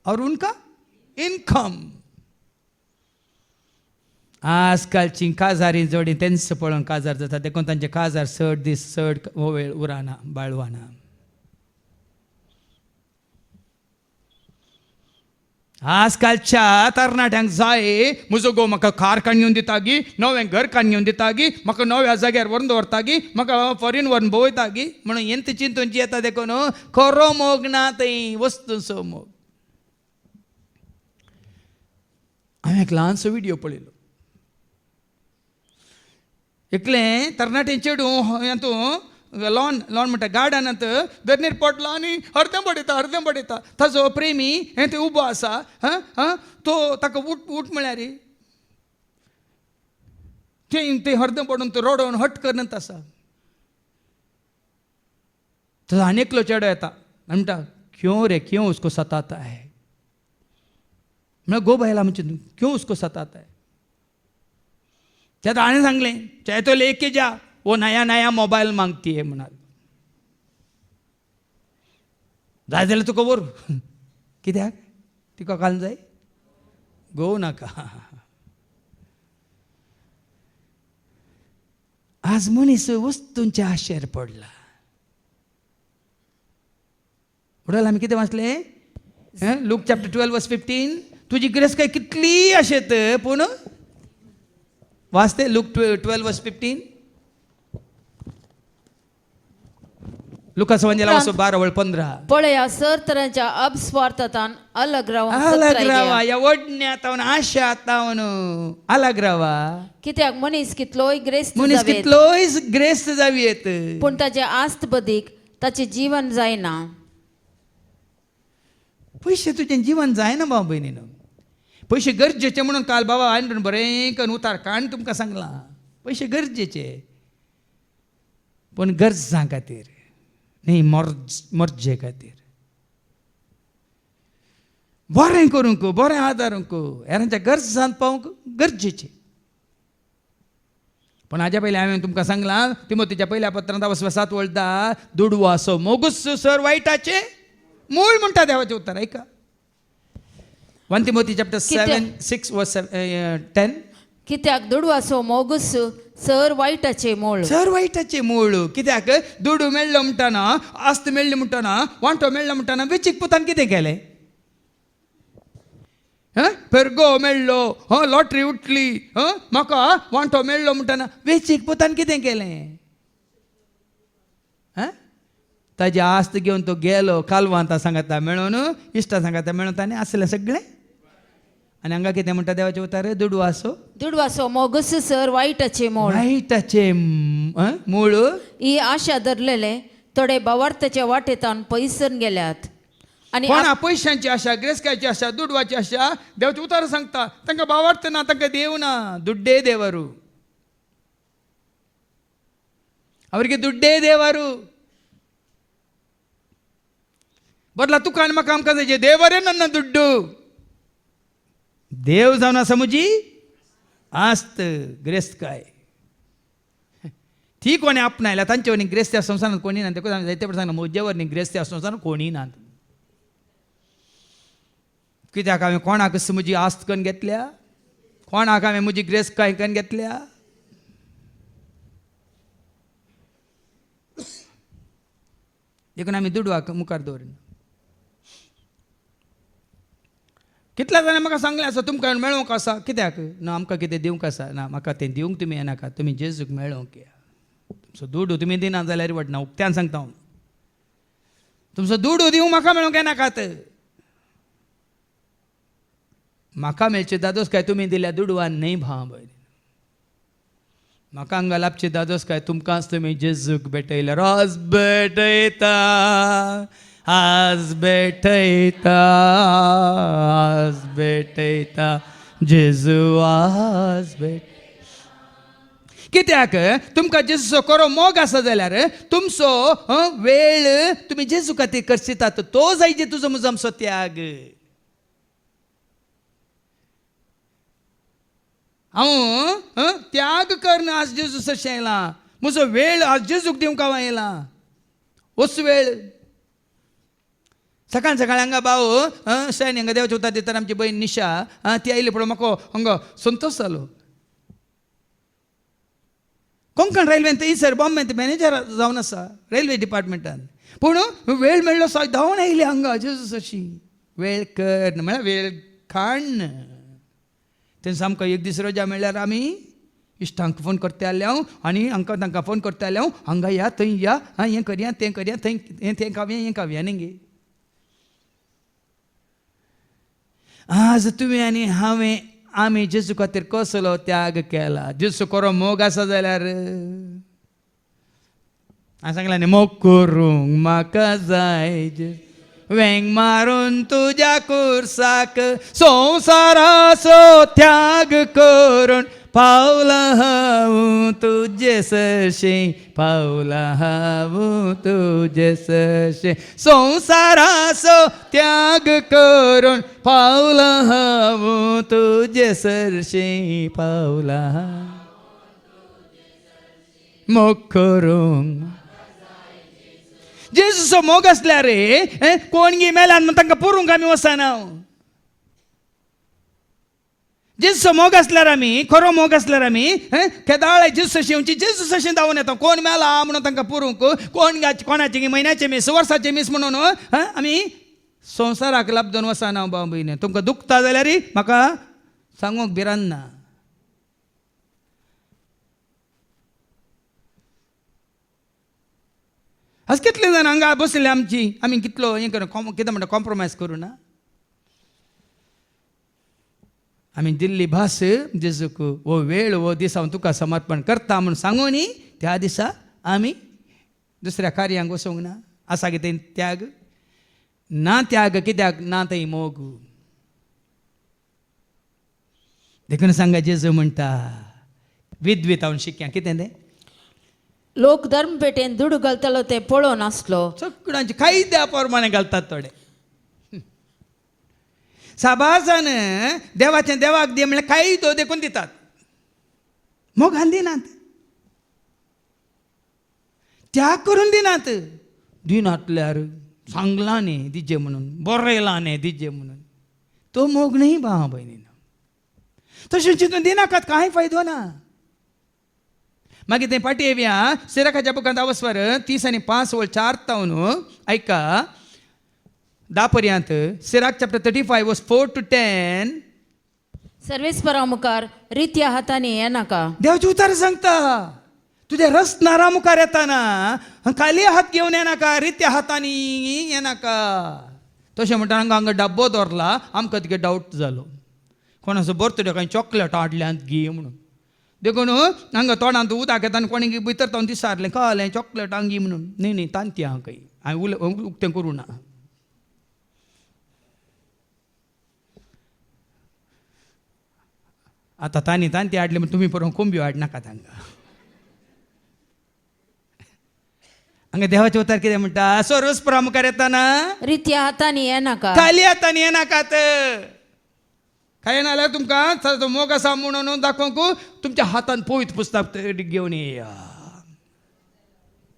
और उनका इनकम आजकालची काजारी जोडी तेंच पळोवन काजार जाता देखून तांचे काजार चड दीस चड वेळ उराना बाळवाना आजकालच्या तरणाट्यांक जाय म्हजो घोव म्हाका कार काडून दिता गी नवें घर काडून दिता गी म्हाका नव्या जाग्यार व्हरून दवरता गी म्हाका फॉरीन व्हरून भोंवयता गी म्हणून एंत चिंतून येता देखून खरो मोग ना थंय वस्तूंचो मोग हांवें एक ल्हानसो व्हिडियो पळयलो एकलें तरणाटें चेडूं हातूं लॉन म्हणटा गार्डनांत धरणीर पडलो आनी अर्दें पडयता ताजो प्रेमी हें थंय उबो आसा तो ताका उठ म्हळ्यार तें अर्दें पडून तो रडोवन हट करत आसा तो आनी एकलो चेडो येता म्हणटा क्यों उसको सताता है म्हळ्यार गो बायला म्हणजे क्यों उसको सताता है त्यात आनी सांगलें चाहे तो लेके जा वो नया मोबाईल मागती है म्हणाल जाय जाल्यार तुका व्हर कित्याक तिका घालून जाय गो नाका आज मनीस वस्तूंच्या आशेर पडला उडल आमी कितें वाचलें लूक चॅप्टर 12 वर्स 15 तुजी गिरेस्त कितली आशेत पूण वाचते लूक 12 वर्स 15 लुकास वंजला 12:15 पळया सर तरांच्या अपस्वार्थतान अलग रावा या ओडण्यात आशा अलग रावा कित्याक मनीस कितलोय ग्रेस्त जावीत पूण ताचे आस्त बदीक ताचे जीवन जायना पयशे तुजें जीवन जायना भाव भयणीन पयशे गरजेचे म्हणून काल बाबा हांवें बरें करून उतार काण तुमकां सांगलां पयशे गरजेचे पूण गरजां खातीर न्ही मर्जे खातीर बरें करूंक बरें आदारूंक हेरांच्या गरजांत पावूंक गरजेचे पण हाज्या पयलीं हांवें तुमकां सांगलां तिमोथीच्या पयल्या पत्रांत 7 वळटा दुडवासो मोगूस सर वायटाचे मूळ म्हणटा देवाचें उतर ऐका 1 Timothy chapter 6 verse 10 कित्याक दुडवासो मोगूस सर वायटाचे मूळ कित्याक दुडू मेळ्ळो म्हणटाना आस्त मेळ्ळी म्हणटाना वांटो मेळ्ळो म्हणटाना वेचीक पुतान कितें केलें पेरगो मेळ्ळो लॉटरी उठली म्हाका वांटो मेळ्ळो म्हणटाना वेचीक पुतान कितें केलें ताजी आस्त घेवन तो गेलो कालवांता सांगता मेळोन इश्टा सांगता मेळोन ताणें आसलें सगळें आनी हांगा कितें म्हणटा देवाचें उतार दुडवासो मोगूस सर वायटाचे मूळ ही आशा धरलेले थोडे भावार्थाच्या वाटेतान पयसर गेल्यात आनी पयशांची आशा गिरेस्तकाची आशा दुडवाची आशा देवाचें उतार सांगता तांकां भावार्थ ना तांकां देव ना दुड्डे देवारू ಅವರಿಗೆ ದುಡ್ಡೇ ದೇವರು बरला तुका आनी म्हाका आमकां जाय देवरे नन्न दुड्डू देव जावन आसा म्हजी आस्त गिरेस्तकाय ती कोणी आपणायल्या तांचे वनी गिरेस्त्या संवसारांत कोणी ना देखून जायते फावटी सांगला म्हजे वरनी गिरेस्त्या संवसारांत कोणी ना कित्याक हांवें कोणाक म्हजी आस्त करून घेतल्या कोणाक हांवें म्हजी गिरेस्तकाय करून घेतल्या देखून आमी दुडवाक मुखार दवरिना कितल्या जाणां म्हाका सांगलें आसा तुमकां मेळोवंक आसा कित्याक ना आमकां कितें दिवंक आसा ना म्हाका तें दिवंक तुमी येनाका तुमी जेजूक मेळोवंक या तुमचो दुडू तुमी दिना जाल्यार वटना उक्त्यान सांगता हांव तुमचो दुडू दिवंक म्हाका मेळोवंक येनाकात म्हाका मेळचे दादोस काय तुमी दिल्या दुडवान न्हय भाव भयण म्हाका हांगा लाभचे दादोस काय तुमकांच तुमी जेजूक भेटयल्यार आज भेटयता जेजू आज भेट कित्याक तुमकां जेजूचो खरो मोग आसा जाल्यार तुमचो वेळ तुमी जेजू खातीर करचितात तो जायचे तुजो म्हजो आमचो त्याग. हांव त्याग करना आज जेजू अशें येयलां, म्हजो वेळ आज जेजूक दिवंक हांव येयलां. वच वेळ सकाळ सकाळी हांगा भाव शेण हांगा देवाच्या उतार दितात आमची बहीण निशा ती आयली पळय म्हाका हांगा संतोश जालो. कोंकण रेल्वेन थंयसर बॉम्बे मॅनेजर जावन आसा रेल्वे डिपार्टमेंटान, पूण वेळ मेळ्ळो सायद धांवून आयली हांगा जेजूस अशी. वेळ कर म्हळ्यार वेळ काड. तें सामको एक दीस रजा मेळ्ळ्यार आमी इश्टांक फोन करता जाले हांव आनी तांकां फोन करता जाले हांव हांगा या थंय या हें करया तें करया थंय तें खावया न्ही गे. आज तुवें आनी हांवें आमी जेजू खातीर कसलो त्याग केला. जेजू खरो मोग आसा जाल्यार हांवें सांगलां न्ही मोग करूंक म्हाका जाय वेंग मारून तुज्या कुर्साक संवसाराचो त्याग करून पावला हांव तुजे सशें पावला हांव तुजे सशें संवसाराचो त्याग करून पावला हांव तुजे सरशें पावला मोग करूंक. जेजूचो मोग आसल्यार कोण गी मेल्यान म्हण तांकां पुरूंक आमी वचना. जेजूचो मोग आसल्यार आमी खरो मोग आसल्यार आमी केदाळ जेजू अशी येवची जेजू अशें धांवून येता. कोण मेला म्हणून तांकां पुरूंक कोणाचे म्हयन्याचे मीस वर्साचे मीस म्हणून आमी संवसाराक लाभ दोन वचना. भाव भयणी तुमकां दुखता जाल्यार म्हाका सांगूंक भिरांत ना. आज कितले जाण हांगा बसले आमी कितलो हें करून कितें म्हणटा कॉम्प्रोमायज करूं ना. आमी दिल्ली भास जेजूक हो वेळ हो दीस हांव तुका समर्पण करता म्हूण सांगून त्या दिसा आमी दुसऱ्या कार्यांक वचूंक ना. आसा कितें त्याग ना. त्याग कित्याक ना थंय मोग. देखून सांगा जेजू म्हणटा विद्वीत हांव शिक्या कितें तें लोक धर्मपेठेन दूड घालतलो ते पळोवन नासलो. सगळ्यांचे कायद्या प्रमाणे घालतात थोडे. साबाजान देवाचें देवाक दे म्हळ्यार कायदो देखून दितात मोगान दिनात. त्याग करून दिनात. दिनातल्यार सांगलां न्ही दिजे म्हणून बरयलां न्ही दिजे म्हणून तो मोग न्ही भावा भयणीन. तशें चिंतून दिनाकात कांय फायदो ना. मागीर तें फाटी येवया सिराकाच्या बुकांत अवस्वर 30 आनी 5 वळ 4 तावन ऐका 10 पर्यंत. सिराक चॅप्टर 35 वर्स 4 to 10. सर्वेस्परा मुखार रित्या हातांनी येनाका. देवाचे उतार सांगता तुझे रसनारा मुखार येताना खाली हात घेवन येनाका रित्या हातांनी येनाका. तशें म्हणटा हांगा डब्बो दवरला आमकां तिगे डावट जालो कोणाचो बर्थडे खंय चॉकलेट हाडल्यात घे म्हणून. देखून हांगा तोंडांत उदक येता आनी कोणी भितर तावन दिसारलें कळलें चॉकलेट हांगी म्हणून. न्ही तांती हांव खंय हांवें उक्तें करूं ना. आतां तांती हाडली म्हण तुमी पळोवन कोंब्यो हाडनाकात हांगा. हांगा देवाचे उतार कितें म्हणटा सर्वस्परा मुखार येताना रित्या हातांनी येनाका. खाली हातांनी येनाकात. काय नाल्यार तुमकां मोग आसा म्हणून दाखोवंक तुमच्या हातान पवित्र पुस्तक घेवन येया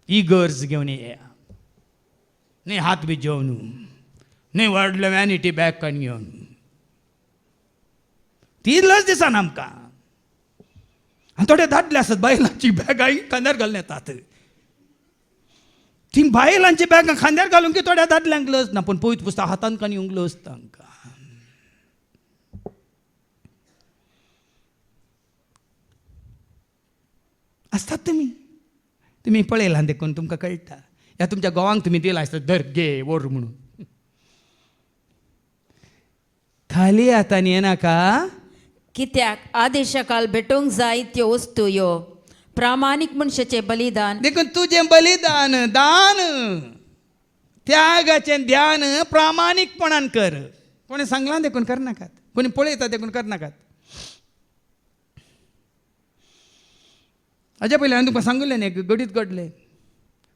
इगर्ज घेवन येया न्ही हात बी जेवन न्ही व्हडले वॅनिटी बॅग काडून घेवन. ती लज दिसान आमकां. आनी थोडे दादले आसात बायलांची बॅगां खांद्यार घालून येतात. ती बायलांची बॅगां खांद्यार घालूंक थोड्या दादल्यांक लज ना पूण पवित्र पुस्तक हातान काडून येवंक लज तांकां. आसतात तुमी पळयलां देखून तुमकां कळटा. ह्या तुमच्या गोवांक तुमी दिला आसता धर गे व्हर म्हणून. खाली हातांनी येनाका. कित्याक आदेशाकाल भेटोवंक जाय त्यो वस्तू ह्यो प्रामाणीक मनशाचें बलिदान. देखून तुजें बलिदान दान त्यागाचें ध्यान प्रामाणीकपणान कर. कोणी सांगलां देखून करनाकात. कोणी पळयता देखून करनाकात. हाज्या पयलीं हांवें तुमकां सांगलें न्ही एक घडीत घडलें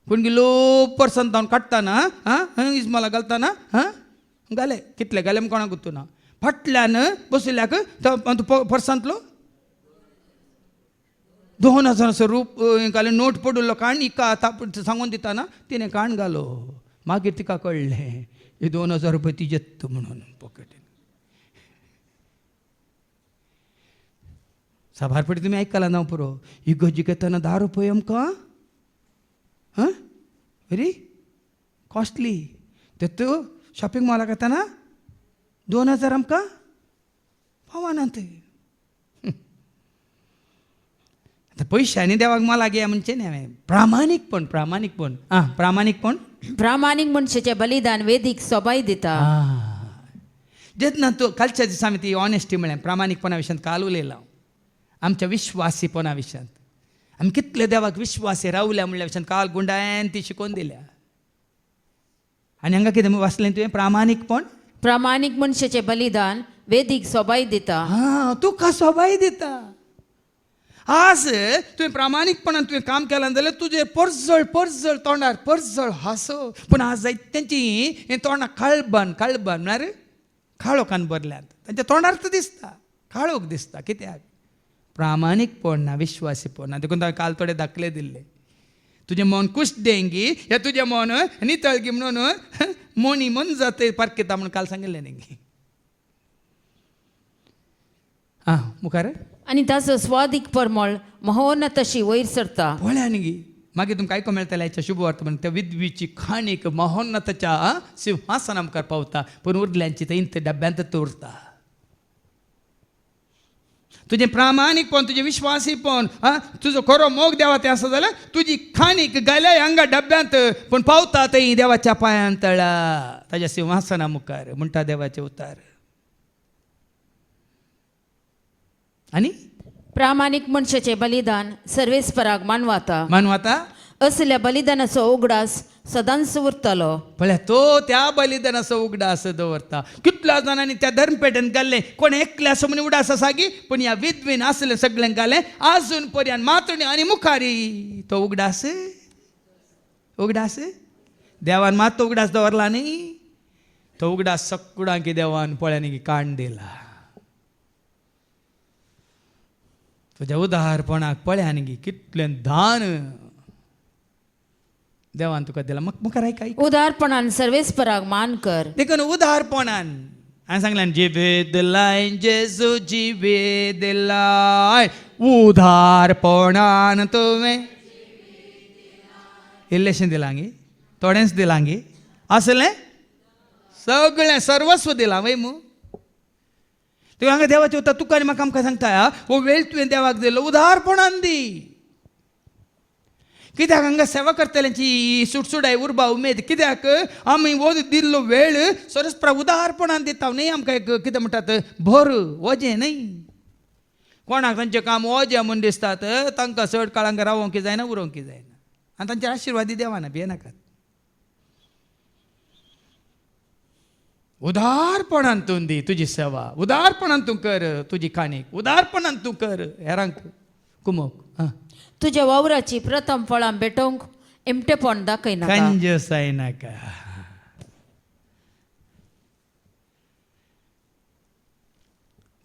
कोण लो पर्सन जावन काडटाना इस्माला घालताना घाले कितले घाले म्हूण कोणाक गुर्तू ना फाटल्यान बसयल्याक पर्सांतलो 2000 रूप घाले नोट पडलो काण इका सांगून दिताना तिणें काण घालो मागीर तिका कळ्ळें हे 2000 रुपया तिजेत म्हणून पॉकेटीन साबारपटी तुमी आयकला ना पुरो इगोजी घेतना 10 रुपया आमकां वेरी कॉस्टली तेत शॉपिंग मॉलाक येताना 2000 आमकां फावनात आतां पयशांनी देवाक मोला घेया म्हणचे न्ही हांवें प्रामाणीकपण प्रामाणीक मनशाचें बलिदान वेदीक सोबाय दिता जेन्ना तूं कालच्या दिसा आमी ती ऑनेस्टी म्हळें प्रामाणीकपणा विशयांत काल उलयलां आमच्या विश्वासीपणा विशयांत आमी कितले देवाक विश्वासी रावल्या म्हणल्या विशयांत काल गुंडायन ती शिकोवन दिल्या आनी हांगा कितें वाचलें तुवें प्रामाणीक मनशाचें बलिदान वेदीक सोबाय दिता तुका सोबाय दिता आज तुवें प्रामाणीकपणान तुवें काम केलां जाल्यार तुजें परजळ तोंडार परजळ हांसो पूण आज जायत्यांची हें तोंडाक काळबान म्हळ्यार काळोखान भरल्यात तांच्या तोंडार तर दिसता काळोख दिसता कित्याक प्रामाणीकपण ना विश्वासीपण ना देखून हांवें काल थोडे दाखले दिल्ले तुजें मन कुश देंगी या तुजें मन नितळगी म्हणून मोनी मन जाते पारकेता म्हणून काल सांगिल्लें न्ही मुखार आनी ताचो स्वादीक परमळ महोन्नत अशी वयर सरता पळया न्ही मागीर तुमकां आयको मेळटलें हेच्या शुभवार्ता म्हणून त्या विधवीची खाणीक महोन्नताच्या सिंहासना मुखार पावता पूण उरल्यांची थंय इंत डब्यांत उरता तुजें प्रामाणीकपण तुजें विश्वासीपण तुजो खरो मोग देवा तें आसा जाल्यार तुजी खाणीक घाल्या हांगा डब्यांत पूण पावता थंय देवाच्या पांयां तळा ताच्या सिंहासना मुखार म्हणटा देवाचे उतार आनी प्रामाणीक मनशाचें बलिदान सर्वेस्पराक मानवाता असल्या बलिदानाचो उगडास सदांच उरतलो पळय तो त्या बलिदानाचो उगडास दवरता कितल्या जाणांनी त्या धर्मपेठेन घाल्लें कोण एकल्या समून उडास आसा गी पूण ह्या विधवेन आसलें सगळें घालें आजून पर्यंत मातणी आनी मुखारी तो उगडास देवान मात तो उगडास दवरला न्ही तो उगडास सगळ्यांक देवान पळय न्ही काण दिला तुज्या उदारपणाक पळया न्ही कितलें दान देवान तुका दिला मुखार आयक उदारपणान सर्वेस्पराक मान कर देखून उदारपणान हांवें सांगलें जिवे दिलाय जेजू जिवे दिलाय उदारपणान तुवें इल्लेशें दिलां गे थोडेंच दिलां गे असलें सगळें सर्वस्व दिलां वय मू तुवें हांगा देवाचें उतर तुका आनी म्हाका आमकां सांगता हो वेळ तुवें देवाक दिलो उदारपणान दी कित्याक हांगा सेवा करतल्यांची सुटसुडाय उर्बा उमेद कित्याक आमी हो दिल्लो वेळ सरस्प्रा उदारपणान दिता न्ही आमकां एक कितें म्हणटात भर वजें न्ही कोणाक तांचें काम वजें म्हूण दिसतात तांकां चड काळांक रावोंक जायना उरोवंक जायना आनी तांचेर आशिर्वादी देवाना भियेनाकात उदारपणान तूं दी तुजी सेवा उदारपणान तूं कर तुजी खाणीक उदारपणान तूं कर हेरांक कुमोक तुज्या वावराची प्रथम फळां भेटोवंक इमटेपण दाखयनाका कंजूसाय नाका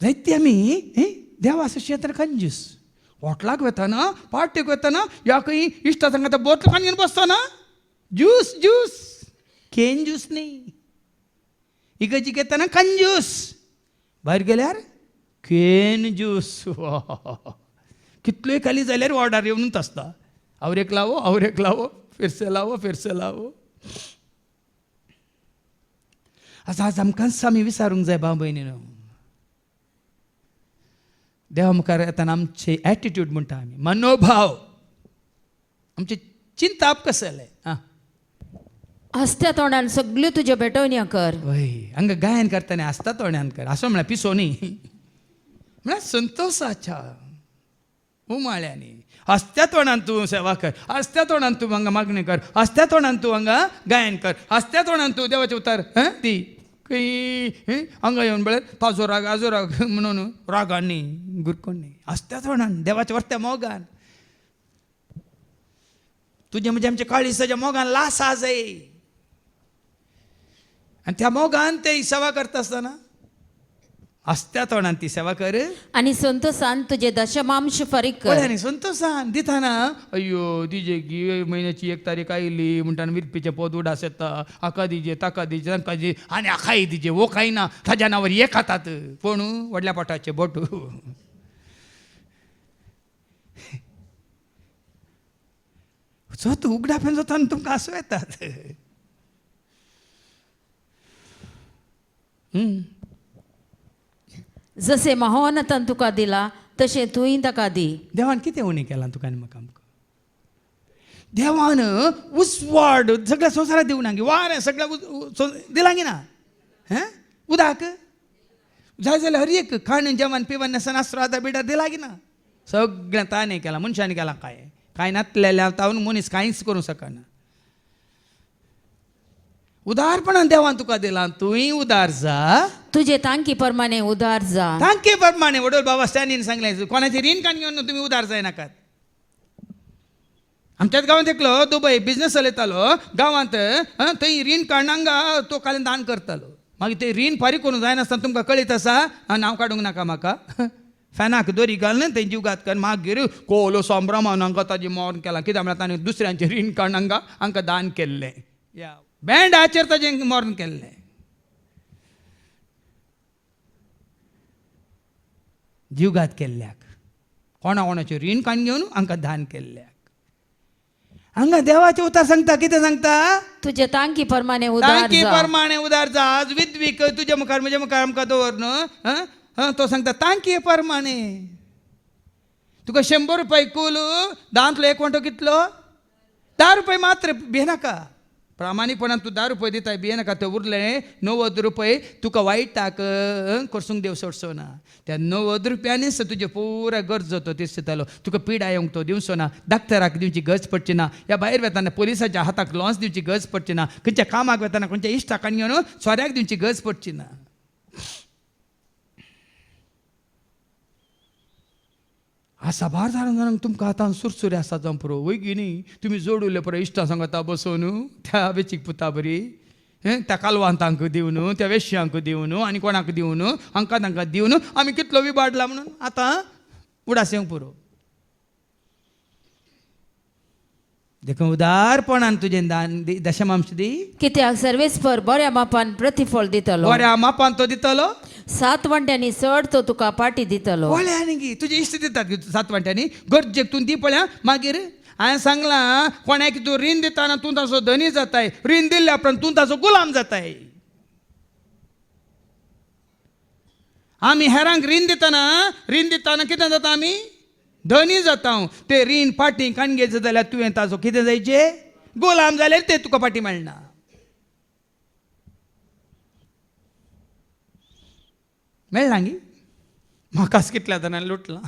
जायती आमी देवा क्षेत्र कंजूस हॉटलाक वताना पार्टेक वताना या खंय इश्टा सांगात बोतल घेवन बसतना ज्यूस केन ज्यूस न्ही इगर्जी घेतना कंजूस भायर गेल्यार केन ज्यूस कितल्योय खाली जाल्यार ऑर्डर येवनूच आसता आवरेक लावो फिरसे लावो आज आमकांच आमी विचारूंक जाय भाव भयणीनो देवा मुखार येताना आमचे एटिट्यूड म्हणटा आमी मनोभाव आमची चिंता कसो जालें हसत्या तोंडान सगळ्यो तुज्यो भेटवण्या कर वय हांगा गायन करतना हसता तोंडान कर असो म्हळ्यार पिसो न्ही म्हळ्यार संतोशाच्या उमाळ्यांनी हसत्या तोंडान तूं सेवा कर हसत्या तोंडान तूं हांगा मागणी कर हसत्या तोंडान तूं हांगा गायन कर हसत्या तोंडान तूं देवाचे उतार ती खंय हांगा येवन म्हळ्यार ताजो राग आजो राग म्हणून रागांनी गुरकोणी हसत्या तोंडान देवाच्या वर्त्या मोगान तुझे म्हणजे आमच्या काळीसाच्या मोगान लासा जाय आणि त्या मोगान ते सेवा करता असताना असत्या तोंडान ती सेवा कर आणि संतोषान तुझे दशमांश फारीक कर कोल्यानी संतोषान दिताना अय्यो दिजे गी महिन्याची 1 तारीख आयली म्हणटाना मिरपीचे पोद उडास येता आका दिजे ताका दिजे तांका दिजे आणि आखाई दिजे वो खायना ताज्या नावावर एक खातात कोण वडल्या पोटाचे बोटू तू उगडा फेन जाता तुमकां आसूं येतात जसे महोन्नतान तुका दिला तसे तुही ताका दी देवान कितें उणी केलां तुका आनी म्हाका आमकां देवान उसवाड सगळ्या संवसारात दिवं ना गे वारें सगळ्या दिलां गे ना हें उदक जाय जाल्यार हर एक खाण जेवण पिवण नसन आसरो आदार बिडार दिला गे ना सगळें ताणें केलां मनशांनी केलां कांय नातलेल्या तावन मनीस कांयच करूं शकना उदारपणान देवान तुका दिलां तुवें उदार जा तुझे तांकी प्रमाणे उदार जा तांके प्रमाणे वडोल बाबा स्टॅनीन सांगलें कोणाची रीण काण घेवन तुमी उदार जायनाकात आमच्याच गांवांत एकलो दुबय बिझनस चलयतालो गांवांत थंय रीण काडनांगा तो कालीन दान करतालो मागीर ते रीण फारीक करूंक जायनासतना तुमकां कळीत आसा नांव काडूंक नाका म्हाका फॅनाक दोरी घालून थंय जीव घात कर मागीर कोलो संभ्रमान हांकां ताजें मोर्न केलां कित्याक म्हळ्यार ताणें दुसऱ्यांचें रीण काडनांगा हांकां दान केल्लें या बँडाचेर ताजें मोर्न केल्लें जीवघात केल्ल्याक कोणाचें रीण काडून घेवन हांकां दान केल्ल्याक हांगा देवाचें उतर सांगता कितें सांगता तुझे तांकी प्रमाणे उदार तांकी जा प्रमाणे उदार जा आज विधवीक तुज्या मुखार म्हज्या मुखार आमकां दवर न्हू तो सांगता तांकी प्रमाणे तुका 100 रुपया कूल दांतलो एक वंटो कितलो 10 रुपया मात्र भियेनाका प्रामाणीकपणान तूं 10 रुपया दिताय भियेनाका ते उरले 90 रुपया तुका वायटाक करसूंक देव सोडचो ना त्या 90 रुपयांनीच तुजे पुरा गरजो तो दिसतालो तुका पिडा येवंक तो दिवचो ना डाक्टराक दिवची गरज पडची ना ह्या भायर वेताना पुलिसाच्या हाताक लॉन्स दिवची गरज पडची ना खंयच्या कामाक वेताना खंयच्या इश्टाकान घेवन सोऱ्याक दिवची गरज पडची ना आसा भार जाणांक तुमकां आतां सुरसुरी आसा जावं पुरो वयगी न्ही तुमी जोड उरले पुरो इश्टां सांगता बसोवन त्या वेचीक पुता बरी त्या कालवांतांक दिवन त्या वेश्यांक दिवन आनी कोणाक दिवन हांकां तांकां दिवन आमी कितलो विबाडला म्हणून आतां उडास येवंक पुरो देखून उदारपणान तुजें दान दशमांश दी कित्याक सर्वेस्पर बऱ्या मापान प्रतिफळ दितलो बऱ्या मापान तो दितलो 7 वंट्यांनी चड तो तुका पाटी दितलो पळ्यांनी गी तुजे इश्ट दितात 7 वांट्यांनी गरजेक तूं दी पळया मागीर हांवें सांगलां कोणाक तूं रीण दिताना तूं ताचो धनी जाताय रीण दिल्ल्या उपरांत तूं ताचो गुलाम जाताय आमी हेरांक रीण दिताना कितें जाता आमी धनी जाता ते रीण फाटीं काणगेचें जाल्यार तुवें ताचो कितें जायचें गुलाम जाल्यार ते तुका फाटीं मेळना मेळना गी म्हाकाच कितल्या जाणांनी लुटलां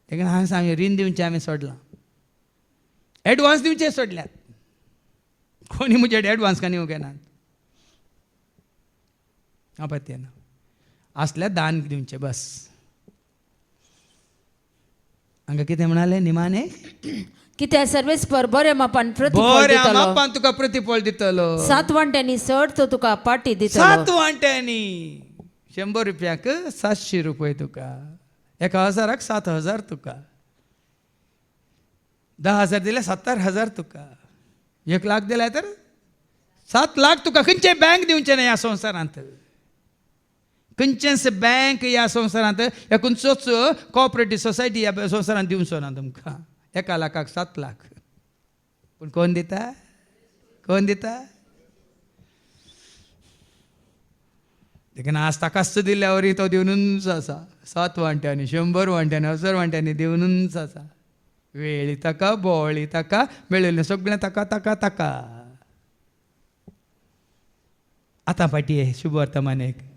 देखून हांवें सांगलें रीण दिवचें आमी सोडलां एडवान्स दिवचे सोडल्यात कोणी म्हजे एडवान्स का दिवंक येनात आपत्ती ना असल्यार दान दिवचें बस हांगा कितें म्हणालें निमाणे कित्याक सर्वेस्पर बऱ्या मापान प्रतिफळ बऱ्या दितलो मापान तुका प्रतिफळ दितलो 7 वंट्यांनी चड तो तुका पाटी 7 दितलो वांट्यांनी 100 रुपयाक 700 रुपया तुका 1000 7,000 तुका 10,000 दिल्यार 70,000 तुका 1 लाख दिल्यार तर 7 लाख तुका खंयचें बँक दिवचें ना ह्या संवसारांत खंयचेच बँक ह्या संवसारांत ह्या खंयचोच कॉपरेटीव सोसायटी ह्या संवसारांत दिवचो ना तुमकां 1 लाखाक 7 लाख पूण कोण दिता देखून आज ताकाच दिल्या वरी तो दिवनूच आसा 7 वांट्यांनी 100 वांट्यांनी 1000 वांट्यांनी दिवनूच आसा वेळी ताका बोळी ताका मेळिल्लें सगळें ताका ताका ताका आतां फाटी शुभ वर्तमानेक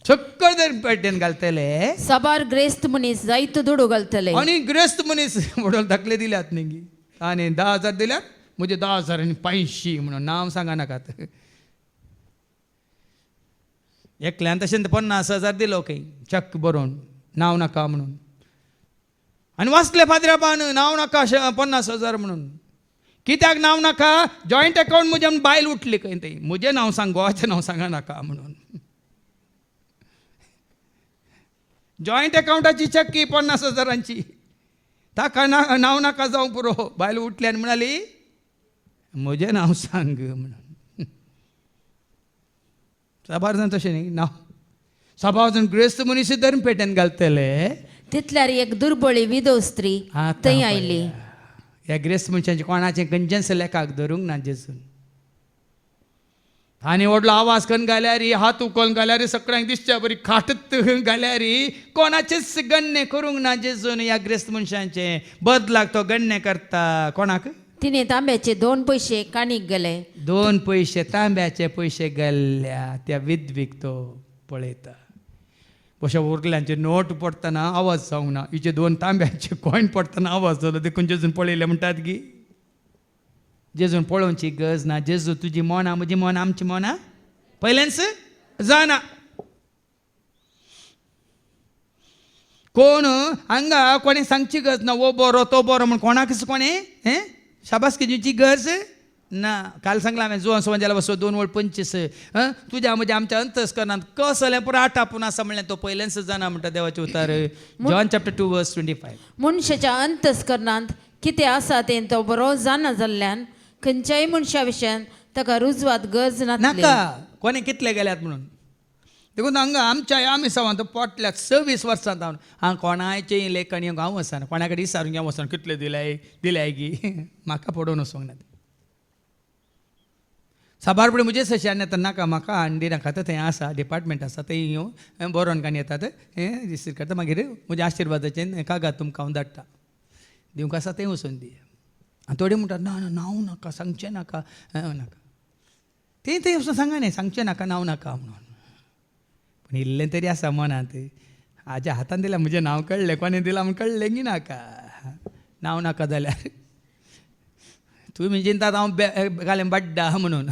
सक्कळ जर पेट्टेन घालतले सबार ग्रेस्त मनीस जायतो दुडू घालतले आनी ग्रेस्त मनीस म्हणून धाकले दिल्यात न्ही आनी 10,000 दिल्यात म्हणजे 10,085 म्हणून नांव सांगा नाकात एकल्यान तशें 50,000 दिलो खंय चक बरोवन नांव नाका म्हणून आणि वाचले फादराबान नाव नाका 50,000 म्हणून. कित्याक नाव नाका? जॉईंट अकाउंट म्हजे बायल उठली खंय ते, म्हजें नांव सांग, गोवाचें नांव सांगा नाका म्हणून. जॉईंट अकाउंटाची चक्की 50,000ची, ताका नाव नाका जावं पुरो. बायल उठली आनी म्हणाली म्हजें नांव सांग म्हणून. साबार जाण तशें न्ही नांव. साबार जाण ग्रेस्त मनीस धर्म पेट्यान घालतले. तितल्यार एक दुर्बळी विधव स्त्री थंय आयली. ह्या ग्रेस्त मनशांचे कोणाचें गंजन्स लेखाक धरूंक ना जेजून. आनी व्हडलो आवाज करून घाल्यार, हात उखलून घाल्यार, सगळ्यांक दिसच्या बरी खाटत घाल्यार कोणाचेच गण्य करूंक ना जेजून. ह्या ग्रेस्त मनशांचे बदलाक तो गण्य करता. कोणाक? तिने तांब्याचे 2 पैसे काणीक गेले. 2 पैसे तांब्याचे पयशे गेल्ल्या त्या विधवीक तो पळयता. अशा उरल्यांचे नोट पडटना आवाज जावंक ना. हिचे 2 तांब्याचे कॉयन पडटना आवाज जालो. देखून जेजून पळयले म्हणटात की जेजून पळोवची गरज ना. जेजू तुजी मोना म्हजी मोना आमची मोना पयलेंच जाना. कोण हांगा कोणी सांगची गरज ना वो बरो तो बरो म्हण. कोणाकच कोणे शाबासकीची गरज ना. काल सांगला हांवें जुवान संवजाला बसो 2 वळ 25 तुज्या म्हणजे आमच्या अंतस्करणांत कसलें पुरो आटापून आसा म्हणलें तो पयलेंच जाणा म्हणटा देवाचें उतार. जॉन चॅप्टर 2 वर्स 25. मनशाच्या अंतस्करणांत कितें आसा तें तो बरो जाणा जाल्ल्यान खंयच्याय मनशा विशयान ताका रुजवात गरज नाका कोणे कितले गेल्यात म्हणून. देखून हांगा आमच्या आमी सावन पोटल्याक 26 वर्सांत हांव कोणाचेय लेखणी हांव वचना. कोणा कडेन विचारूंक हांव वचना कितले दिल्याय गी म्हाका पडोवन वचोंक ना. साबार फुडें म्हजे सशान येता नाका म्हाका हांडी नाका. थंय आसा डिपार्टमेंट आसा थंय येवन बरोवन काणी येतात हें रिसीव करता. मागीर म्हज्या आशिर्वादाचें कागाद तुमकां हांव धाडटा. दिवंक आसा थंय वचून दी. आनी थोडे म्हणटात ना नांव नाका सांगचें नाका नाका. थंय वचून सांगा न्ही सांगचें नाका नांव नाका म्हणून. पण इल्लें तरी आसा मनांत. हाज्या हातान दिल्यार म्हजें नांव कळ्ळें कोणें दिलां म्हण कळ्ळें की नाका. नांव नाका जाल्यार तुमी चिंतात हांव घालें बड्डा म्हणून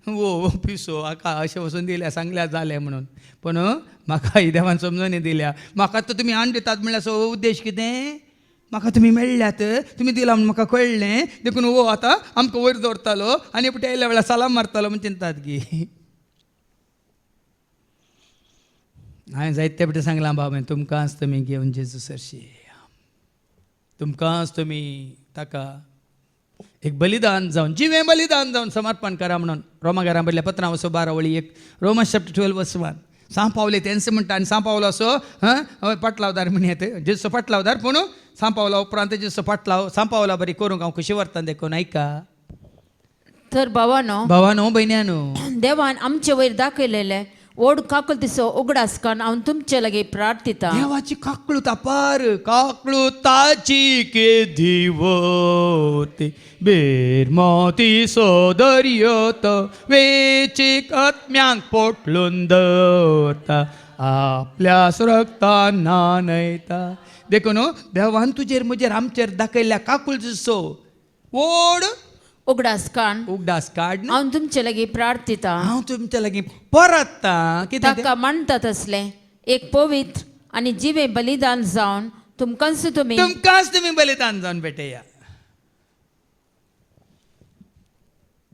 वो पिसो हाका अशें वचून दिल्या सांगल्या जालें म्हणून. पूण म्हाका ही देवान समजून दिल्या. म्हाका तर तुमी आण दितात म्हणल्यार सो उद्देश कितें? म्हाका तुमी मेळ्ळ्यात तुमी दिला म्हूण म्हाका कळ्ळें. देखून वो आतां आमकां वयर दवरतालो आनी पुटे येयल्या वेळार सलाम मारतालो म्हूण चिंतात की. हांवें जायते पटी सांगलां बाबा तुमकांच तुमी घेवन जेजू सरशी. तुमकांच तुमी ताका एक बलिदान जावन जिवें बलिदान जावन समर्पण करा म्हणून. रोमाकारां बरयल्या पत्रां वचो 12 वळी 1 रोमन्स चॅप्टर 12 वर्स 1. सांग पावले तेंच म्हणटा आनी सांग पावलो असो पाटलावदार म्हण येते जेजू पाटलावदार. पूण सांग पावला उपरांत जेजू पाटलाव सांग पावला बरी करूंक हांव कशी व्हरता देखून ऐका. तर भावानो भयण्यानो देवान आमचे वयर दाखयलेले ओड काकूल दिसो उगडास कान हांव तुमचे लागीं प्रार्थिता. देवाची काकळूत अपार काकळूताची केदी वोती बेरमोती सोदर्योत वेचीक आत्म्यांक पोटलून दवरता आपल्या रक्तान न्हाणयता. देखून देवान तुजेर म्हजेर आमचेर दाखयल्ल्या काकूल दिसो ओड उगडास कान हांव तुमचे लागीं प्रार्थिता. हांव तुमच्या लागीं परतता. कित्याक ताका मानतात असले एक पवित्र आनी जिवें बलिदान जावन तुमकांच तुमी बलिदान जावन भेटया.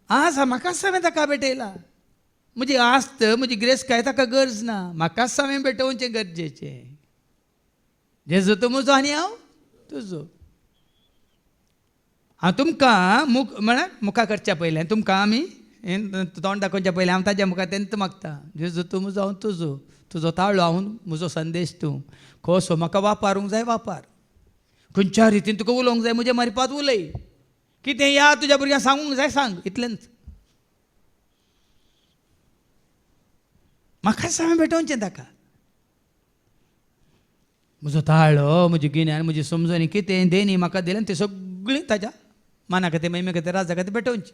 आज म्हाकाच हांवें ताका भेटयला. म्हजी आस्त म्हजी ग्रेस काय ताका गरज ना. म्हाकाच हांवें भेटोवचें गरजेचें. जेजू तूं म्हजो आनी हांव तुजो. हांव तुमकां म्हळ्यार मुखार करच्या पयलें तुमकां आमी तोंड दाखोवच्या पयलें हांव ताज्या मुखार तेंत मागता. जेजू तूं म्हजो हांव तुजो. तुजो ताळो हांव म्हजो संदेश तूं. कसो म्हाका वापरूंक जाय वापर. खंयच्या रितीन तुका उलोवंक जाय म्हज्या मारिपात उलय. कितें या तुज्या भुरग्यांक सांगूंक जाय सांग. इतलेंच. म्हाकाच हांवें भेटोवचें ताका. म्हजो ताळो म्हजी गिन्यान म्हजी समजणी कितें देणी म्हाका दिलें तें सगळीं ताज्या माना खातीर महिमे खातीर राजा खातीर भेटोवची.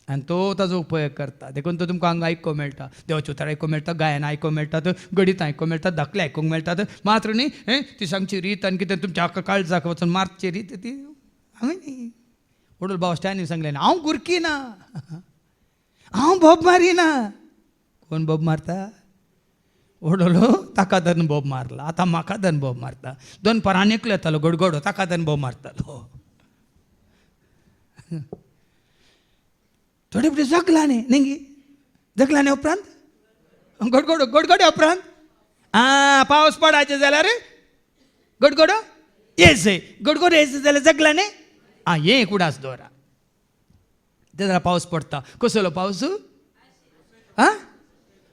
आनी तो ताजो उपयोग करता. देखून तो तुमकां हांगा आयकूंक मेळटा. देवाचे उतार आयकूंक मेळटा. गायन आयकूंक मेळटात. गणित आयकूंक मेळटा. धाकले आयकूंक मेळटात. मात्र न्ही ती सांगची रीत आनी कितें तुमच्या हाका काळजाक वचून मारची रीत ती हांवें न्ही वडोल भाव स्टॅनी सांगलें हांव गुरकी ना हांव बोब मारिना. कोण बोब मारता? ओडलो ताका दनबोब मारला आता म्हाका दनबोब मारता दोन परां एकलो येतालो गडगडो ताका दनबोब मारतालो थोडे फुडें जगला न्ही नेंगी जगला न्ही उपरांत गडगडो गडगडे उपरांत पावस पडायचे जाल्यार गडगडो येयचंय गडगडो येयचो जाल्यार जगला न्ही हे एक उडास दवरा ते जाल्यार पावस पडटा कसलो पावस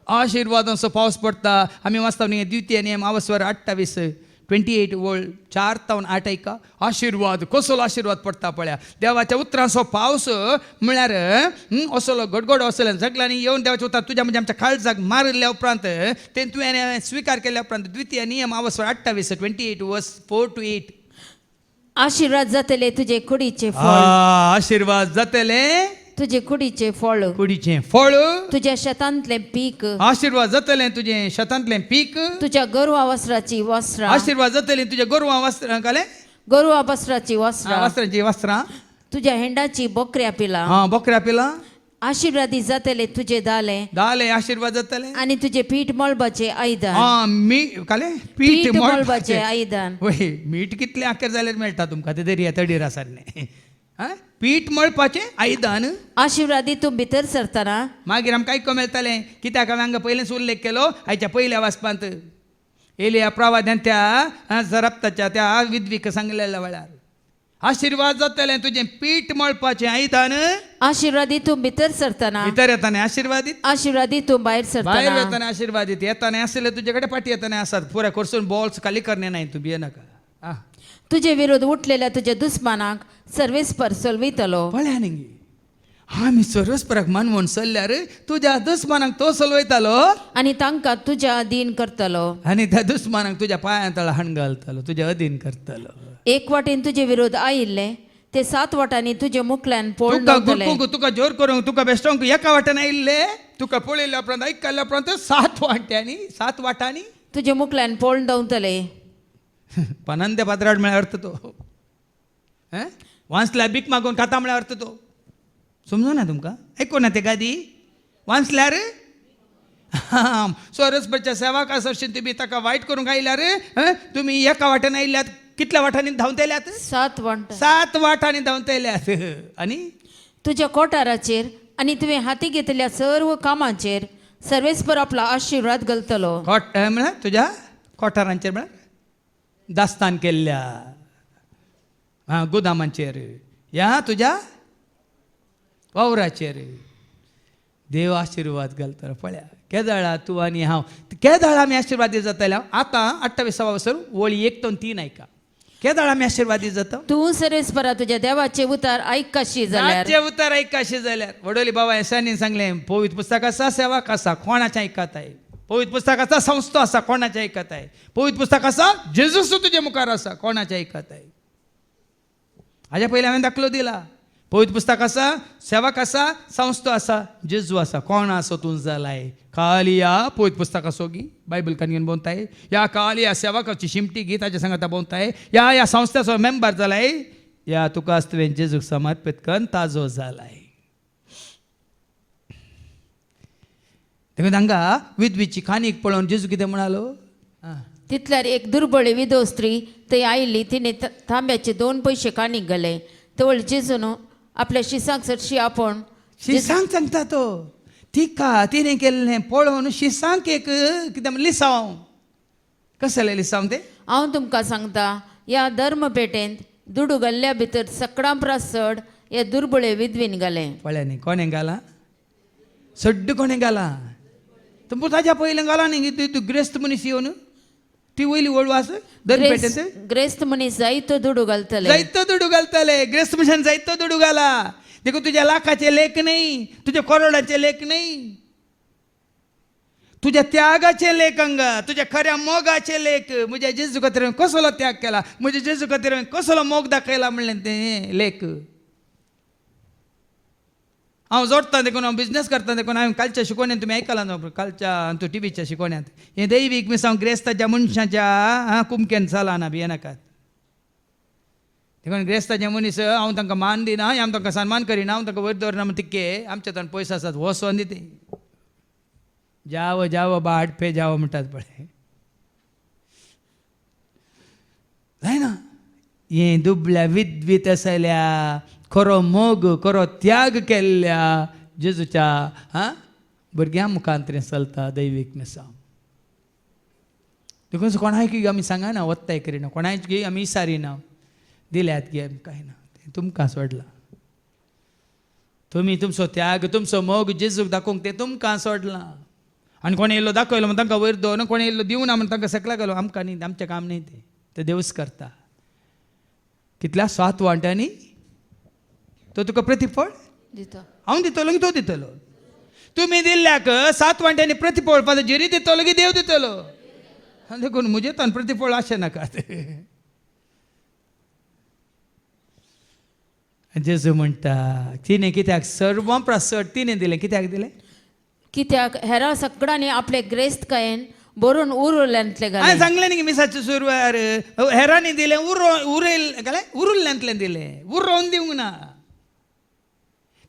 आशिर्वादांचो पावस पडटा आमी वाचता न्ही द्वितीय नियम 28 वोल्ड 4 ते 8 ऐका आशिर्वाद कसलो आशिर्वाद पडटा पळया देवाच्या उतरांचो पावस म्हळ्यार असलो गडगडो असलो जगला न्ही येवन देवाच्या उतर तुज्या म्हणजे आमच्या काळजाक मारल्या उपरांत ते तुवें स्विकार केल्या उपरांत द्वितीय नियम 28 वर्स 4 to 8 आशीर्वाद जातले तुझे कुडीचे फळ आशिर्वाद जातले तुझे कुडीचे फळ कुडीचें फळ तुझ्या शेतांतले पीक आशिर्वाद जातलें तुजें शेतांतलें पीक तुझ्या गोरवा वस्त्राची वस्त्रां आशिर्वाद जातलीं तुज्या गोरवां वस्त्रां काले गोरवा वस्त्राची वस्त्रां वस्त्रांची वस्त्रां तुझ्या हेंडाची बोकऱ्या पिला बोकऱ्या पिलां आशीर्वादी जातले तुझे दाले आशिर्वाद जातले आणि तुझे पीठ मळबाचे आयदान काले पीठ पीठ मळबाचे आयदान वय मीठ कितले आखेर जाल्यार मेळटा तुमकां ते दर्या तडीर सारने पीठ मळपाचें आयदान आशीर्वादी तूं भितर सरतना मागीर आमकां आयको मेळटलें कित्याक हांवें हांगा पयलेंच उल्लेख केलो हाच्या पयल्या वाचपांत एलिया प्रवाद्यान त्या जरप्ताच्या त्या विधवीक सांगलेल्या वेळार आशिर्वाद जातलें तुजें पीठ मळपाचें आयदान आशीर्वादी तूं भितर सरतना भितर येताना आशिर्वादीत आशीर्वादी तूं भायर भायर सरतना येताना आशिर्वादीत येताना आसले तुजे कडेन पाटी येताना आसात पुऱ्या करसून बॉल्स खाली करणे नाही तूं भिये नाका तुझे विरोध उठलेल्या तुझ्या दुस्मानाक सर्वेस्पर चलवितलो पळया न्ही आमी सर्वस्पराक मानवून चल्ल्यार तुज्या दुस्मानाक तो चलवयतालो आणि तांकां तुज्या अधीन करतलो आनी त्या दुस्मानाक तुज्या पांया तळा हाण घालतलो तुज्या अधीन करतलो एक वाटेन तुझे विरोध आयिल्ले ते 7 वाटांनी तुझे मुखल्यान पोळ तुका नवतले गुडपूंक तुका जोर करूंक तुका बेश्टोंक एका वाटेन आयिल्ले तुका पळयल्या उपरांत आयकल्या उपरांत 7 वाटांनी तुझे मुखल्यान पोळ नवतले पनंदे पात्राड म्हळ्यार अर्थ तो वाचल्यार बीक मागून खाता म्हळ्यार अर्थ तो समजूं ना तुमकां आयको ना ते गादी वाचल्यार सोरसपरच्या सेवाका सरशीन तुमी ताका वायट करूंक आयल्यार तुमी एका वाटेन आयिल्ल्यात कितल्या वाटांनी धांवतल्यात 7 वाटांनी धांवतल्यात आनी तुझ्या कोठाराचेर आणि तुवें हाती घेतलेल्या सर्व कामांचेर सर्वेस्पर आपला आशीर्वाद घालतलो म्हळ्यार तुज्या कोठारांचेर म्हळ्यार दास्तान केल्ल्या गोदामांचेर या तुज्या वावराचेर देव आशिर्वाद घालतलो पळया केदाळा तूं आनी हांव केदाळा आमी आशिर्वादी जाताले आतां 28 वर्सां वळी 1 to 3 ऐका केदाळा आमी आशिर्वादी जाता तूं सर्वेस्परा तुझ्या देवाचे उतार आयकाशी जाल्यार रातचे उतार ऐकाशी जाल्यार वडोली बाबा येसानीन सांगलें पवित्र पुस्तक आसा सेवाक आसा कोणाचें आयकताय पवित्र पुस्तक आसा संस्थो आसा कोणाचें आयकताय पवित्र पुस्तक आसा जेजूस तुजे मुखार आसा कोणाचें आयकताय हाज्या पयलीं हांवें दाखलो दिला पवित्र पुस्तक आसा सेवक आसा संस्थो आसा जेजू आसा कोण आसो तूं जालाय खाली या पवित्र पुस्तक आसो गी बायबल कानयेन बोंताय या खाली या सेवकाची शिमटी गी ताच्या सांगाता बोंताय या संस्थेचो मेंबर जालाय या तुका तुवें जेजूक समर्पित करून ताजो जालाय देखून हांगा विधवीची खानीक पळोवन जेजू कितें म्हणालो तितल्यार एक दुर्बळी विधो स्त्री थंय आयिल्ली तिणें तांब्याचे 2 पयशे काणीक घाले तवळ जेजून आपल्या शिसांक सरशी आपोवन शिसांक सांगता तो तिणें केल्लें पळोवन शिसांक एक कितें लिसांव कसलें लिसांव तें हांव तुमकां सांगता ह्या धर्मपेटेंत दुडू घाल्ल्या भितर सकडा परस चड हे दुर्बळे विधवीन घालें पळया न्ही कोणें घाला सड्ड कोणें घाला तुमकां ताज्या पयलें घाला न्ही तूं ग्रेस्त मनीस येवन ती वयली वळवास दरपेटेंत ग्रेस्त मनीस जायतो दुडू घालतले जायतो दुडू घालतले ग्रेस्त मनशान जायतो दुडू घाला देखून तुज्या लाखाचे लेख नाही तुज्या करोडाचे लेख नाही तुझ्या त्यागाचे लेख हांगा तुझ्या खऱ्या मोगाचे लेख म्हज्या जेजू खातीर कसलो त्याग केला म्हज्या जेजू खातीर कसलो मोग दाखयला म्हणलें तें लेख हांव जोडटा देखून हांव बिझनेस करता देखून हांवें कालच्या शिकवण्यात तुमी आयकलां न्हू कालच्या तूं टीव्हीच्या शिकवण्यात हें दैवीक मिसांव ग्रेस्ताच्या मनशाच्या कुमकेन चला ना भिये नाकात देखून ग्रेस्ताचे मनीस हांव तांकां मान दिना हांव तांकां सन्मान करिना हांव तांकां वयर दवरना तिके आमचे तन पयसो आसात हो सोन दिते जावं जावं बा आडफे जावं म्हणटात पळय जायना हे दुबल्या विद्वीत आसल्या खरो मोग खरो त्याग केल्ल्या जेजूच्या भुरग्यां मुखांतरें चलता दैवीक मिसां देखून कोणाक आमी सांगना वत्ताय करिना कोणाक आमी विचारिना दिल्यात की आमी कांय ना तें तुमकां सोडलां तुमी तुमचो त्याग तुमचो मोग जेजूक दाखोवंक तें तुमकां सोडलां आनी कोणी येयलो दाखयलो म्हण तांकां वयर दवर कोणी येयलो दिवना म्हण तांकां सकला गेलो आमकां न्ही आमचें काम न्ही तें देवच करता कितल्या 7 वांट्यांनी तो तुका प्रतिफळ दिता हांव दितलो की तो दितलो तुमी दिल्ल्याक 7 वांट्यांनी प्रतिफळ पावता जिरी दितलो की देव दितलो देखून म्हजे तन प्रतिफळ अशें नाकात जेजू म्हणटा तिणें कित्याक सर्वां प्रसट तिणें दिलें कित्याक दिलें कित्याक हेरां सगळ्यांनी आपले ग्रेस्तकायेन बरोवन उरल्यांतले हांवें घाले सांगलें न्ही मिसाच्या सुरवार हेरांनी दिलें उरल्ल्यांतलें दिलें उरोवन दिवंक ना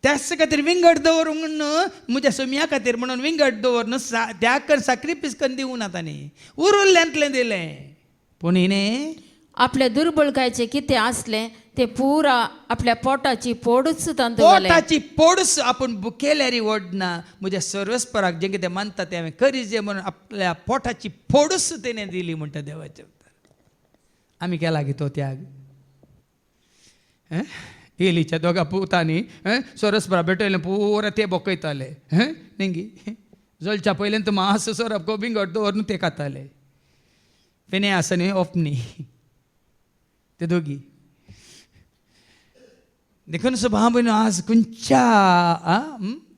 त्याच खातीर विंगड दवरूंक न्हू म्हज्या सोम्या खातीर म्हणून विंगड दवर न्हू त्याग कर साक्रिफीस करून दिवंक ना तांणी उरल्ल्यांतलें दिलें पूण हिणें आपल्या दुर्बळकायेचें कितें आसलें तें पुरा आपल्या पोटाची पोडूच तांतूं घालें पोटाची पोडस आपण केल्यारी ओडना म्हज्या सर्वस्पराक जें कितें मानता तें हांवें करी जें म्हणून आपल्या पोटाची पोडस तेणें दिली म्हणटा देवाच्या आमी केला गे तो त्याग एलीच्या दोगा पुतांनी सरस्परा भेटयलें पुरा ते बोकयताले नेंगी जळच्या पयलें मास सोरप बिंगट दवर न्हू ते खाताले फेने आसनी ओपनी ते दोगी देखून भाव भयण आज खंयच्या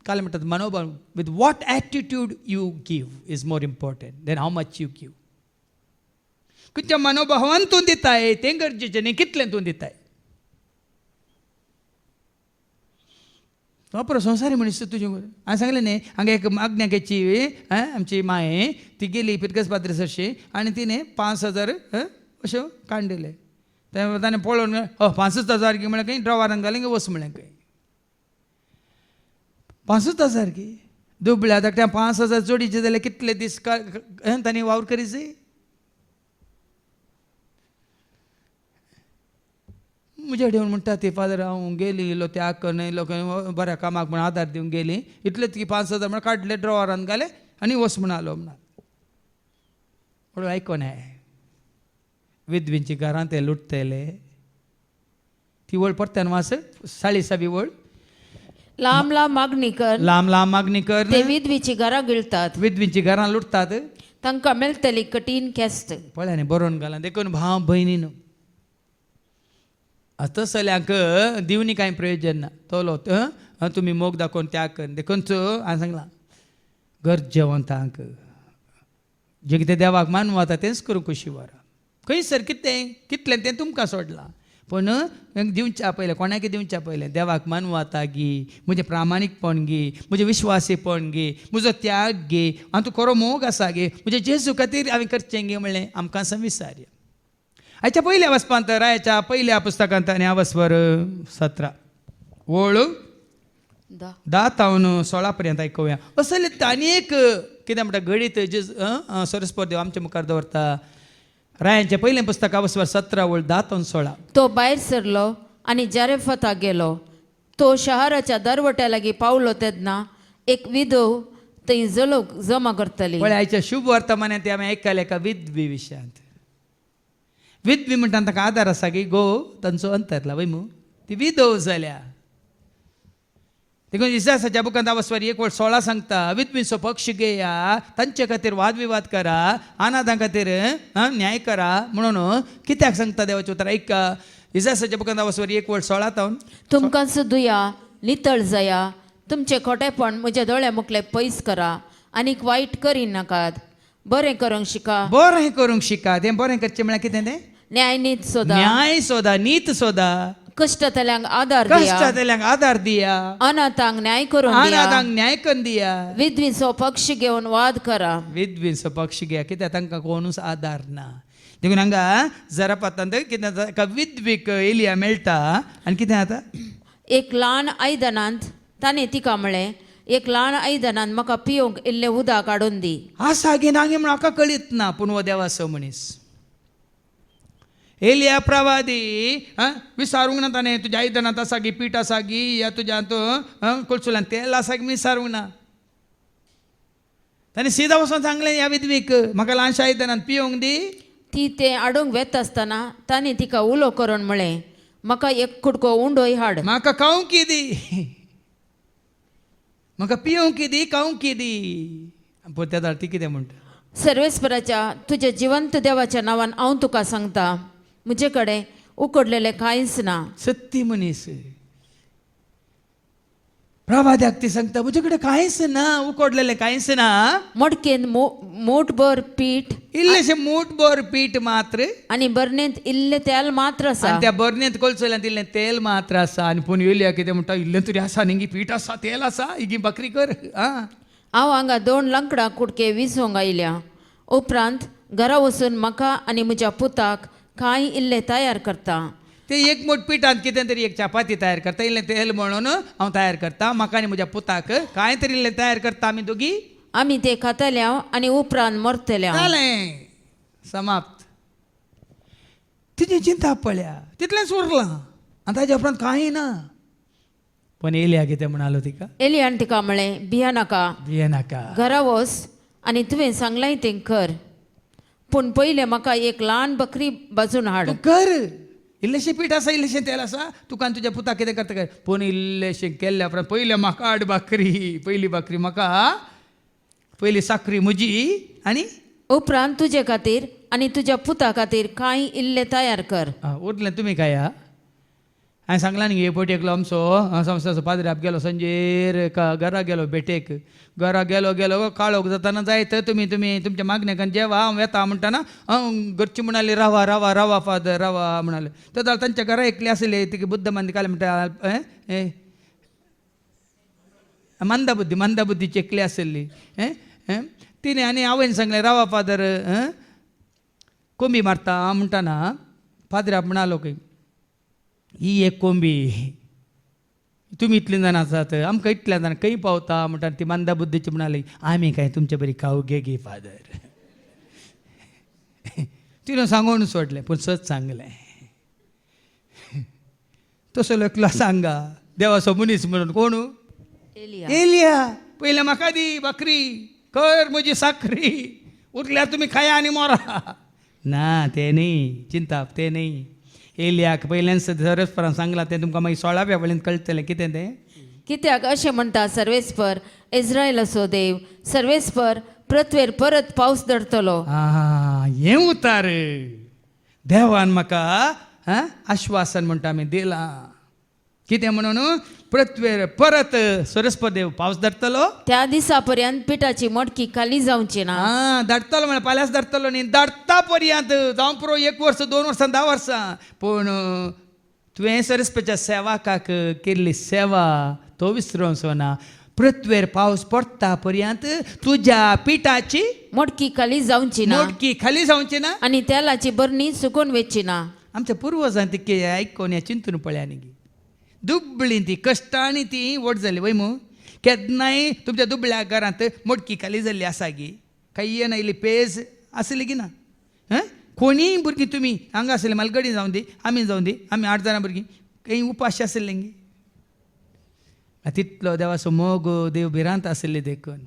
काल म्हणटात मनोबल with what attitude you give is more important than how much you give खंयच्या मनोभावान तूं दिताय तें गरजेचें न्ही कितलें तूं दिताय वापर संवसारी मनीस तुजें हांवें सांगलें न्ही हांगा एक आज्ञाकेची आमची माय ती गेली पिरकस पाद्री सरशी आनी तिणें 5,000 अश्यो काडून दिले ताणें पळोवन 5,000 की म्हळ्यार खंय ड्रॉवरान घालें की वस म्हळें खंय 5,000 की दुबळ्या धाकट्या 5,000 जोडीचे जाल्यार कितले दीस तांणी वावर करीच म्हजे कडेन म्हणटा ती फादर हांव गेली इल्लो त्याग करून येयलो खंय बऱ्या कामाक म्हण आदार दिवंक गेली इतलेच की 5,000 म्हण काडले ड्रॉवरान घाले आनी वस म्हण आलो म्हणा म्हणून आयकोन विधवींची घरां ते लुटतले ती वळ परत्यान वास 40 वळ लांब लांब मागणी कर लांब लांब मागणी कर ते विधवीची घरां गिळतात विधवींची घरां लुटतात तांकां मेळटली कठीण केस्त पळय न्ही बरोवन घाला देखून भाव भयणीन तसल्यांक दिवनी कांय प्रयोजन ना तोलो तुमी मोग दाखोवन त्याग कर देखून हांवें सांगलां गरजेवंतांक जें कितें देवाक मानूं वता तेंच करूं कशी वरां खंयसर कितलें तें तुमकां सोडलां पूण दिवच्या पयलें कोणाक दिवच्या पयलें देवाक मानूं वता गी म्हजें प्रामाणीकपण गी म्हजें विश्वासीपण गी म्हजो त्याग गे हांव तूं खरो मोग आसा गे म्हजे जेजू खातीर हांवें करचें गे म्हणलें आमकां विचारया हाच्या पयल्या वचपांत रायाच्या पयल्या पुस्तकांत आनी वस्वर 17 वळ 10 तावन 16 पर्यंत आयकुया असले आनी एक कितें म्हणटा घडीत सरस्पर देव आमच्या मुखार दवरता रायांचें पयलें पुस्तक वस्वर 17 वळ 10 तावन 16 तो भायर सरलो आनी जारेफता गेलो तो शहराच्या दरवट्या लागीं पावलो तेन्ना एक विधव थंय जमा करतली पळय आयच्या शुभ वर्तमानांत ते हांवें आयकले एका विधवी विशयांत विधवी म्हणटा ताका आदार आसा की गो तांचो अंतरला वय मू ती विधव जाल्या देखून इसायासाच्या बुकांत वस्वर 1 वळ 16 सांगता विधवीचो पक्ष घेया तांचे खातीर वादविवाद करा अनाथां खातीर न्याय करा म्हणून कित्याक सांगता देवाचें उतर ऐका इसायासाच्या बुकांत वस्वर 1 वळ 16 तावन तुमकां सुदुया नितळ जाया तुमचे खोटेपण म्हजे दोळे मुखले पयस करा आनीक वायट करी नाकात बरें करूंक शिका बरें करूंक शिका तें बरें करचें म्हळ्यार कितें तें न्याय नीत सोदा न्याय सोदा नीत सोदा कश्टतल्यांक आदार दिया कश्टातल्यांक आदार दिया अनाथांक न्याय करून दिया अनाथांक न्याय करून दिया विधवीचो पक्ष घेवन वाद करा विधवीचो पक्ष घ्या कित्याक तांकां कोणूच आदार ना देखून हांगा जरा पातांत कितें जाता एका विधवीक एलिया मेळटा आनी कितें जाता एक ल्हान आयदनांत ताणें तिका म्हळें एक ल्हान आयदनान म्हाका पिवंक इल्लें उदक काडून दी. आसागे नागे म्हण म्हाका कळीत ना पूण हो देवाचो मनीस एलिया प्रवादी विचारूंक ना ताणें तुज्या आयदनांत आसा गी पीठ आसा गी या तुज्या कोळसुलान तेल आसा गी विचारूंक ना. ताणें सीदा वचून सांगलें ह्या विधवीक म्हाका ल्हानशा आयदनांत पिवंक दी. ती तें हाडूंक वेता आसतना ताणें तिका उलो करून म्हळें म्हाका एक कुडको उंडोय हाड. म्हाका खावंक दी म्हाका पिवंक दी खावंक दी. पळय त्या ती कितें म्हणटा सर्वेस्पराच्या तुज्या जिवंत देवाच्या नांवान हांव तुका सांगता म्हजे कडेन उकडलेलें कांयच ना. सत्ती मनीस प्रभाद्याक ती सांगता म्हजे कडेन कांयच ना उकडलेलें कांयच ना. मडकेन मूठभर पीठ इल्लेशें मूठभर पीठ मात्र आनी बरणेंत इल्लें तेल मात्र आसा. आनी त्या बरणेंत कोळसोल्यांत इल्लें तेल मात्र आसा. आनी पूण येयल्या कितें म्हणटा इल्लें तरी आसा न्ही पीठ आसा तेल आसा ही बकरी कर. हांव हांगा 2 लांकडां कुडके विसोवंक आयल्या. उपरांत घरा वचून म्हाका आनी म्हज्या पुताक कांय इल्लें तयार करता. ते एक मूठ पिठांत कितें तरी एक चपाती तयार करता इल्लें तेल म्हणून हांव तयार करता म्हाका आनी म्हज्या पुताक कांय तरी इल्लें तयार करता आमी दोगी. आमी ते खातल्या आनी उपरांत मरतल्या. जालें समाप्त. तिची चिंता पळया तितलेंच उरलां आनी ताज्या उपरांत कांय ना. पण येयल्या कितें म्हणालो तिका एलियान तिका म्हळें भिया नाका भियेनाका घरा वच आनी तुवें सांगलां तें कर. पूण पयलें म्हाका एक ल्हान बकरी बाजून हाड. तूं कर इल्लेशें पीठ आसा इल्लेशें तेल आसा तुका आनी तुज्या पुताक कितें करता काय पूण इल्लेशें केल्ल्या उपरांत पयलें म्हाका हाड बकरी पयली बकरी म्हाका पयली साखरी म्हजी आनी उपरांत तुजे खातीर आनी तुज्या पुता खातीर कांय इल्लें तयार कर. उरलें तुमी खाया. हांवें सांगलां न्ही हे पट एकलो आमचो संस्थाचो पाद्र्याप गेलो संजेर घरा गेलो भेटेक घरा गेलो काळोख जाताना जायत तुमी तुमच्या मागण्याकान जेवा हांव येता म्हणटाना घरची म्हणाली रावा रावा रावा फादर रावा म्हणाले. तर जाल्यार तांच्या घरा एकली आसली ती बुद्ध मंदी काले म्हणटा मंदा बुद्धीची एकली आसली तिने आनी हांवें सांगलें रावा फादर कोंबी मारता म्हणटाना पाद्र्याप म्हणालो की ही एक कोंबी तुमी इतलीं जाणां आसात आमकां इतल्या जाणां खंय पावता म्हणटा ती मंदा बुद्धीची म्हणाली आमी काय तुमचे बरी खाऊ गे फादर. तिणें सांगून सोडलें पूण सच सांगलें. तसो एकलो सांगा देवाचो मनीस म्हणून कोण एलिया पयलें म्हाका दी बकरी कर म्हजी साखरी उरल्यार तुमी खाया आनी मोरा. ना तें न्ही चिंता तें न्ही. एलियाक पयल्यान सर्वेस्परान सांगलां तें तुमकां मागीर 16व्या वळेन कळटलें कितें तें. कित्याक अशें म्हणटा सर्वेस्पर इस्रायलाचो देव सर्वेस्पर पृथ्वेर परत पावस धरतलो. हें उतार देवान म्हाका आश्वासन म्हणटा आमी दिलां. कितें म्हणून पृथ्वेर परत सरस्पर देव पावस धरतलो. त्या दिसा पर्यंत पिठाची मडकी खाली जावची ना. धाडटलो म्हळ्यार फाल्यांच धाडटलो न्ही धाडटा पर्यंत जावं पुरो 1 वर्स 2 वर्सां 10 वर्सां. पूण तुवें सरस्पेच्या सेवाकाक केल्ली सेवा तो विसरूंक ना. पृथ्वेर पावस पडटा पर्यंत तुज्या पिठाची मडकी खाली जावची ना मडकी खाली जावची ना आनी तेलाची बरणी सुकून वेचची ना. आमच्या पुर्वजांनी ती आयकोन हें चिंतून पळया न्ही दुबळीं ती कश्टांनी ती वट जाली वय मू. केन्नाय तुमच्या दुबळ्या घरांत मडकी खाली जाल्ली आसा गी काही येना इल्ली पेज आसली गी ना. कोणीय भुरगीं तुमी हांगा आसले मालगडी जावं दी आमी जावं दी आमी 8 जाणां भुरगीं खंय उपाशी आसले गी. तितलो देवाचो मोग देव भिरांत आसले देखून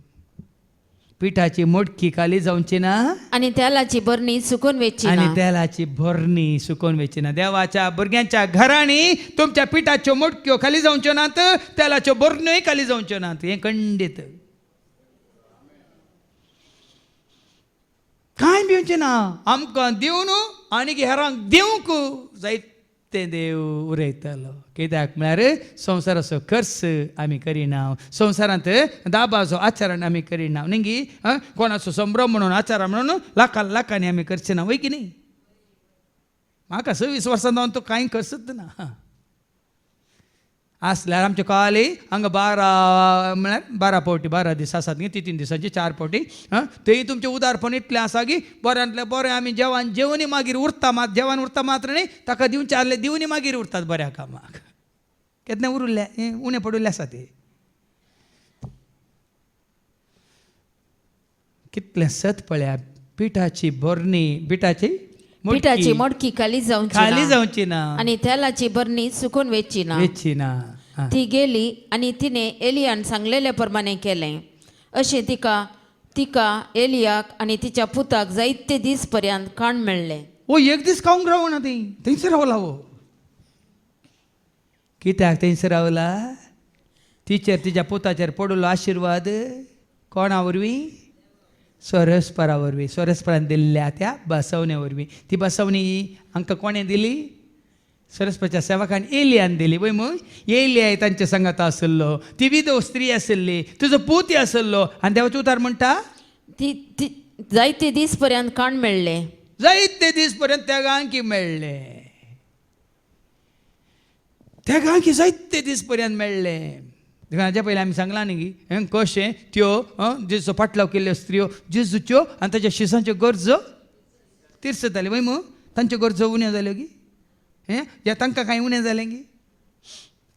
पिठाची मडकी खाली जावची ना आनी तेलाची बरणी सुकून वेचची आनी ना. तेलाची बरणी सुकोवन वेची ना. देवाच्या भुरग्यांच्या घरांनी तुमच्या पिठाच्यो मडक्यो खाली जावच्यो नात तेलाच्यो बरण्योय खाली जावच्यो नात. हें खंडीत. कांय भिवचें ना आमकां दिवन आनी हेरांक दिवंक जायते देव उरयतलो. कित्याक म्हळ्यार संवसाराचो खर्च आमी करिना संवसारांत दाबाचो आचरण आमी करिना न्ही कोणाचो संभ्रम म्हणून आचार म्हणून लाखांनी आमी करचे ना वय की न्ही. म्हाका 26 वर्सां जावन तो कांय करचत ना. आसल्यार आमचे कॉली हांगा 12 म्हळ्यार 12 पावटी 12 दीस आसात न्ही ती 3 दिसांची 4 पावटी तेय तुमचें उदारपण इतलें आसा की बऱ्यांतलें बरें आमी जेवणी मागीर उरता जेवण उरता मात्र न्ही ताका दिवचे आसले दिवनी मागीर उरतात बऱ्या कामाक. केन्ना उरले उणें पडुल्ले आसा ते. कितलें सत पळया पिठाची बरणी पिठाची मडकी मडकी खाली जावची खाली ना. जावची ना आणि तेलाची बरणी सुकून वेचची ना. वेचची ना हा. ती गेली आणि तिने एलियान सांगलेल्या प्रमाणे केलें. अशें तिका तिका एलियाक आणि तिच्या पुताक जायते दीस पर्यंत खाण मेळ्ळें. ओ एक दीस खावंक रावना ती थंयसर रावला वो कित्याक थंयसर रावला तिचेर तिच्या पुताचेर पडलो आशिर्वाद कोणा वरवीं स्वरस्परा वरवीं स्वरस्परान दिल्ल्या त्या बसवण्या वरवीं ती बसवणी हांकां कोणें दिली सरस्वतीच्या सेवकान एलियान दिली वय मग एलिया तांच्या संगात आसलो ती विधव स्त्री आसली तुजो पूत आसलो आनी देवाचे उतार म्हणटा ती ती जायते दीस पर्यंत खाण मेळ्ळें. जायते दीस पर्यंत त्या गांकी मेळ्ळे त्या गांकी जायते दीस पर्यंत मेळ्ळे. हाच्या पयलीं आमी सांगलां न्ही की कशें त्यो जेजूचो पाटलाव केल्ल्यो स्त्रियो जेजूच्यो आनी ताच्या शिसांच्यो गरजो तिर्सताल्यो वय मग तांच्यो गरजो उण्यो जाल्यो की या तांकां कांय उणें जालें की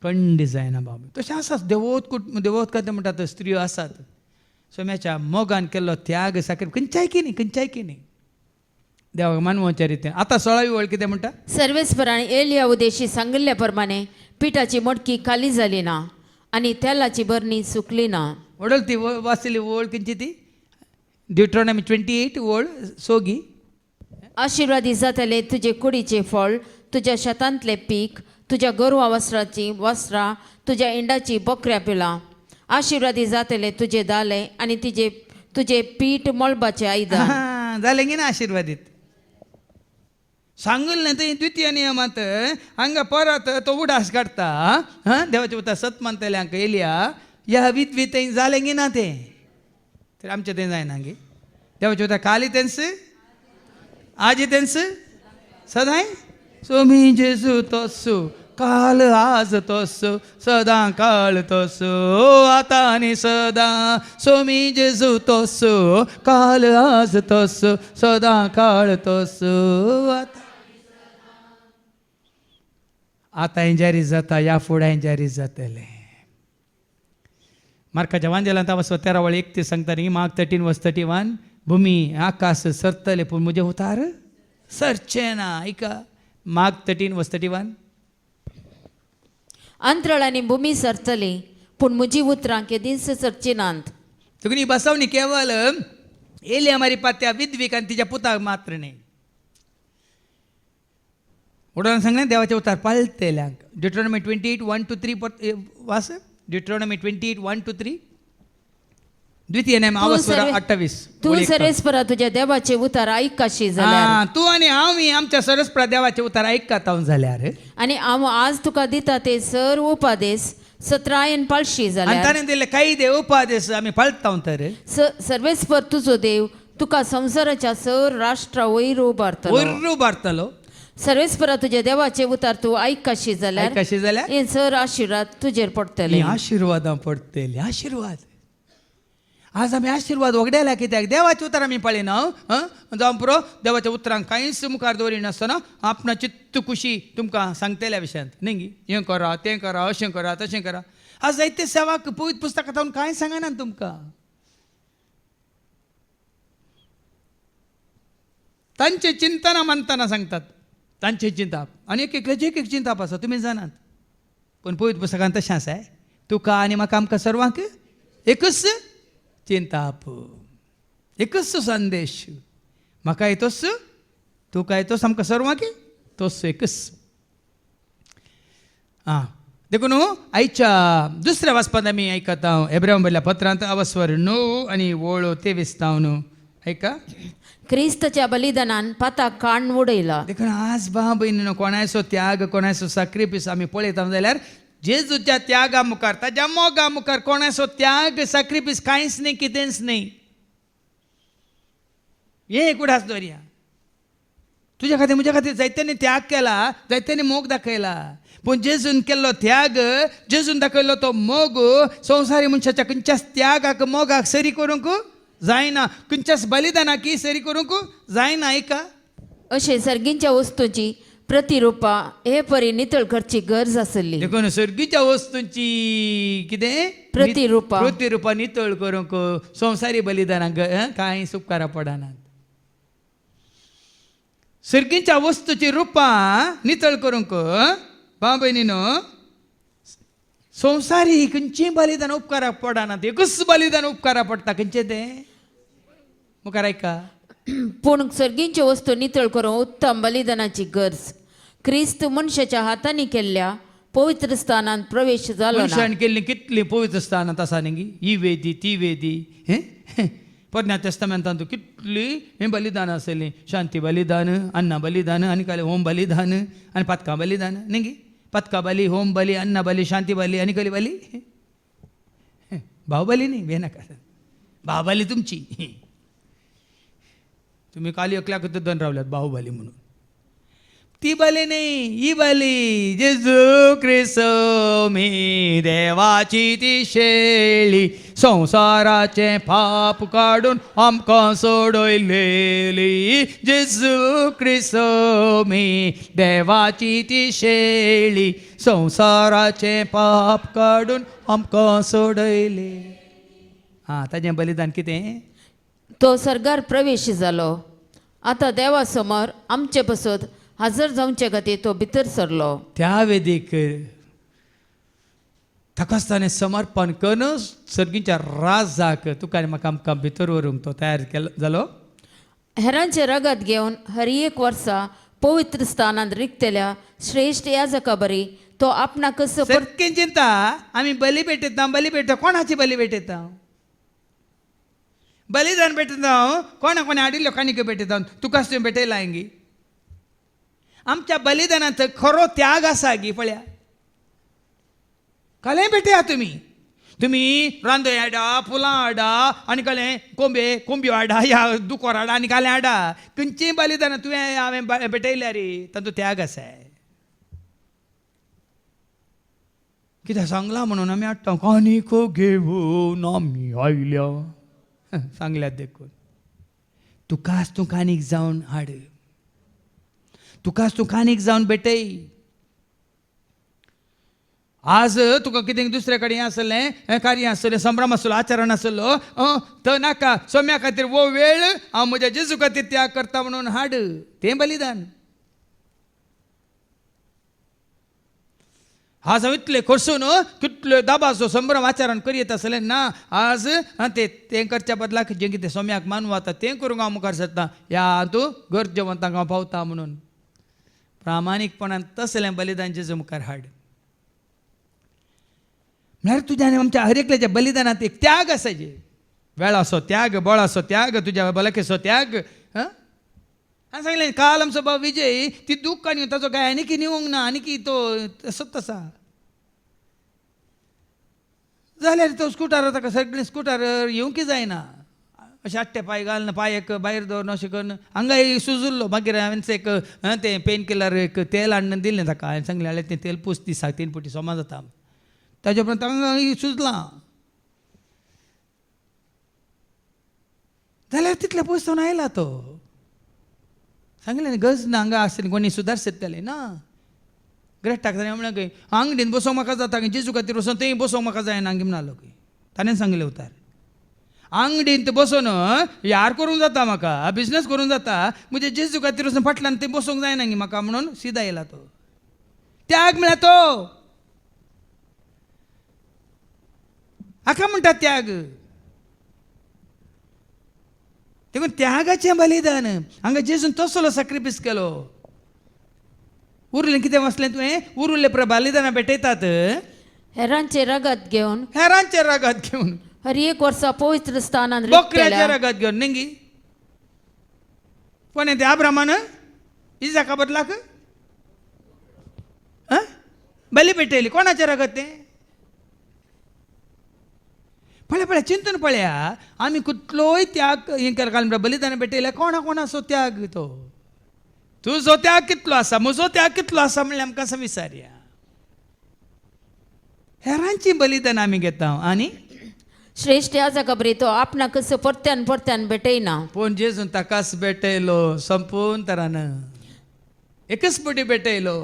खंड जायना बाबा तशें आसात देवोत कथे म्हणटात स्त्रियो आसात सोम्याच्या मोगान केल्लो त्याग साखर खंयच्याय की न्ही देवाक मानवाच्या रितीन. आतां 16वी वळ कितें म्हणटा सर्वेस्परान एलिया उदेशी सांगिल्ल्या प्रमाणे पिठाची मडकी खाली जाली ना आणि तेलाची बरणी सुकली ना. वडल ती वाचली वळ खंयची ती ड्युट्रॉनॉमी 28 वळ सोगी. आशिर्वादी जातले तुझे कुडीचे फळ, तुझ्या शेतांतले पीक, तुझ्या गोरवा वस्त्रां, तुझ्या इंडाची बकऱ्या पिलां. आशिर्वादी जातले तुझे दाले आणि तुझे पीठ मळबाचे आयदन. जालें की ना आशिर्वादीत सांगलें थंय द्वितीय नियमांत हांगा परत तो उडास काडटा देवाचे उतार सत मानतल्यांक एलिया ह्या विधवी थंय जालें की ना तें तर आमचें थंय जायना गे देवाचे उतार काली तेंस आजी तेंस सदांय सोमी जेजू तोसू काल आज तोसू सदां काळ तोसू आतां आनी सदां सोमी जेजू तोसू काल आज तोसू सदां काळ तोसू आतां जारी जाता या फुडें जारी जातलें. मार्काच्या वांजेलांत वचो 13:31 सांगता न्ही मार्क 13:31 भुमी आकाश सरतले पूण म्हजे उतार सरचे ना. ऐका मार्क 13:31 अंतराळ आणि भूमी सरतली पूण म्हजी उतरां केदींच सरची नात. तुगनी बसवणी केवळ एलिया मारी पात्या विधवीक आनी तिच्या पुताक मात्र न्ही. उडोवन सांगलें देवाचे उतार पाळटेल्यांक. ड्युट्रॉनॉमी 28:1-3 वास ड्युट्रॉनॉमी 28:1-3 द्वितीय नेम आवस्वरा 28. तू सर्वेस्परा तुझ्या देवाचे उतार ऐकाशी जाल्यार तू आणि हांव आमच्या सरस्परा देवाचे उतार ऐकता जाल्यार आणि हांव आज तुका दिता ते सर्व उपादेश सत्रायन पाळशी जाल्यार ताणें दिले काही देव उपादेश आमी पाळटा तर सर्वेस्पर तुझो देव तुका संसाराच्या सर राष्ट्रा वयर उबारतलो. सर्वेस्परा तुझ्या देवाचे उतार तू ऐकाशी जाल्यार कशें जाल्यार हे सर आशिर्वाद तुजेर पडटले. आशिर्वादां पडटले. आशिर्वाद आज आमी आशिर्वाद वगडेल्या कित्याक देवाचे उतार आमी पळयना जावं पुरो देवाच्या उतरांक कांयच मुखार दवरिनासतना आपणा चित्त खुशी तुमकां सांगतल्या विशयांत न्ही हें करा तें करा अशें करा तशें करा. आज जायते सेवाक पवित्र पुस्तकांत कांय सांगना तुमकां. तांचे चिंतना मानतना सांगतात तांचे चिंताप आनी एक चिंताप आसा तुमी जाणात. पूण पवित्र पुस्तकांत तशें आसा तुका आनी म्हाका आमकां सर्वांक एकच चिंताप एकच संदेश. म्हाका येतोच तुका येतोच आमकां सर्वांक तोच एकच. देखून आयच्या दुसऱ्या वाचपांत आमी आयकता एब्राहिम बरयल्ल्या पत्रांत अवस्वर 9 आनी वळ 23 ऐका. क्रिस्तच्या बलिदानान पाताक काण उडयला. देखून आज बा भयणीनो कोणाचो त्याग कोणाचो सॅक्रिफायस आमी पळयता जाल्यार जेजूच्या त्यागा मुखार ताच्या मोगा मुखार कोणाचो त्याग सॅक्रिफायस कांयच न्ही कितेंच न्ही. हें एक उडास दवरया. तुज्या खातीर म्हज्या खातीर जायत्यांनी त्याग केला जायत्यांनी मोग दाखयला पूण जेजून केल्लो त्याग जेजून दाखयल्लो तो मोग संवसारी मनशाच्या खंयच्याच त्यागाक मोगाक सरी करूंक जायना. खंयच्याच बलिदानाक सरी करूंक जायना. ऐका अशें सर्गींच्या वस्तूंची प्रतिरुपां हे परी नितळ करची गरज आसली. देखून सर्गीच्या वस्तूंची कितें प्रतिरुपां नितळ करूंक संवसारी बलिदानाक कांय उपकारा पडनात. सर्गीच्या वस्तूची रुपां नितळ करूंक भाव भयणीनो संवसारी खंयचीय बलिदान उपकाराक पडनात. एकच बलिदान उपकारा पडटा. खंयचें तें मुखार ऐका. पूण सर्गींच्यो वस्तू नितळ करूंक उत्तम बलिदानाची गरज. क्रिस्त मनशाच्या हातांनी केल्ल्या पवित्र स्थानांत प्रवेश जालो ना. मनशान केल्ली कितली पवित्र स्थानांत आसा न्ही. ही वेदी ती वेदी. पोरण्या तेस्तामेंतांत कितली हें बलिदान आसलीं. शांती बलिदान, अन्न बलिदान आनी काय होम बलिदान आनी पतकां बलिदान न्ही. पतकां बली, होम बली, अन्न बली, शांती बली आनी कसली बली. भावबली न्ही बेनाका. भावबली तुमची. तुम्ही काली एकल्याक दन रावल्यात बाहुबली म्हणून. ती बली नाही, ही बली. जेजू ख्रिस्त मी देवाची ती शेळी, संसाराचे पाप काढून आमकां सोडयलेली. जेजू ख्रिस्त मी देवाची ती शेळी, संसाराचे पाप काढून आमकां सोडयले. ताजें बलिदान कितें. तो सर्गार प्रवेश जालो. आतां देवा समोर आमचे बसत हजर जावचे खातीर तो भितर सरलो. त्या वेदीक ताकाच ताणें समर्पण करून सर्गीच्या राजाक तुका आनी म्हाका आमकां भितर व्हरूंक तो तयार केलो जालो. हेरांचे रगत घेवन हर एक वर्सा पवित्र स्थानांत रिक्तेल्या श्रेश्ठ याजका बरी तो आपणाक कसो सर्गीन चिंता आमी बली भेटयता कोणाची बली भेटयता. बलिदान भेटयता कोणा कोणी आडिल्लो काणीक भेटयता. तुकाच तुवें भेटयला हिंगी. आमच्या बलिदानांत खरो त्याग आसा गी. पळया कलें भेटया तुम्ही रांदय हाडा, फुलां हाडा आनी कलें कोंब्यो हाडा या दुकोर हाडा आनी कालें हाडा. खंयचीय बलिदान तुवें हांवें भेटयल्या रे तातूंत त्याग आसा. कित्याक सांगला म्हणून आमी हाडटा. काणीक घेवन आमी आयल्या सांगल्यात देखून. तुकाच तूं काणीक जावन हाड. तुकाच तूं काणीक जावन भेटय. आज तुका कितें दुसरे कडेन आसलें कार्य आसलें, संभ्रम आसलो, आचरण आसलो तो नाका. सोम्या खातीर वो वेळ हांव म्हज्या जेजू खातीर त्याग करता म्हणून हाड. तें बलिदान. आज हांव इतले खर्सून कितले दाबाचो संभ्रम आचरण करीत आसलें ना. आज तें करच्या बदलाक जें कितें सोम्याक मानूं वता तें करूंक हांव मुखार सरता. ह्या तूं गरजेवंतांक हांव पावता म्हणून. प्रामाणीकपणान तसलें बलिदान जेजू मुखार हाड. म्हळ्यार तुज्या आनी आमच्या हर एकल्याच्या बलिदानांत एक त्याग आसा. जे वेळाचो त्याग, बळाचो त्याग, तुज्या बलकेचो त्याग. हांवें सांगलें काल आमचो भाव विजय ती दूख आनी ताचो काय आनीक निवंक ना. आनीक तो तसोच आसा जाल्यार तो स्कुटर ताका सगळें स्कुटर येवंक जायना. अशें आट्टे पांय घालन पांयक भायर दवरून अशें करून हांगाय सुजिल्लो. मागीर हांवें एक तें पेन किलर एक तेल हाडून दिलें ताका. हांवें सांगलें जाल्यार तें तेल पुस दिसाक 3 फावटी सोमा जाता. ताजे उपरांत हांगा सुजलां जाल्यार तितले पयस जावन आयला तो. सांगलें गज ना हांगा आसलें कोणी सुदारतले ना. ग्रेटाक ताणें म्हणलें खंय आंगडीन बसोंक म्हाका जाता जेजू खातीर वचोन थंय बसोंक म्हाका जायना हांगा म्हणलो खंय. ताणें सांगलें उतार आंगडीन बसोन यार करूंक जाता म्हाका, बिजनस करूंक जाता, म्हजे जेजू खातीर वचून फाटल्यान थंय बसोंक जायना गी म्हाका म्हणून सिदा येयला तो. त्याग म्हळ्यार तो हाका म्हणटा त्याग. देखून त्यागाचें बलिदान हांगा जेजून तसलो सॅक्रिफायस केलो. उरलें कितें वचलें तुवें उरलें बलिदानां भेटयतात हेरांचे रगत घेवन हेरांचे रगत घेवन हर एक वर्सा पवित्र स्थानांत बोकड्याचे रगत घेवन नेंगी कोणें तें अब्रामान इजाका बदलाक बली भेटयली. कोणाचें रगत तें पळय चिंतून पळया. आमी कुठलोय त्याग हें केला काय बलिदान भेटयल्या कोणाचो त्याग तो. तुजो त्याग कितलो आसा, म्हजो त्याग कितलो आसा म्हणल्यार आमकां असं विचारया. हेरांची बलिदान आमी घेता आनी श्रेष्ठ याजका बरी तो आपणाक कसो परत्यान परत्यान भेटयना. पूण जेजून ताकाच भेटयलो संपूर्ण तरान. एकच पटी भेटयलो.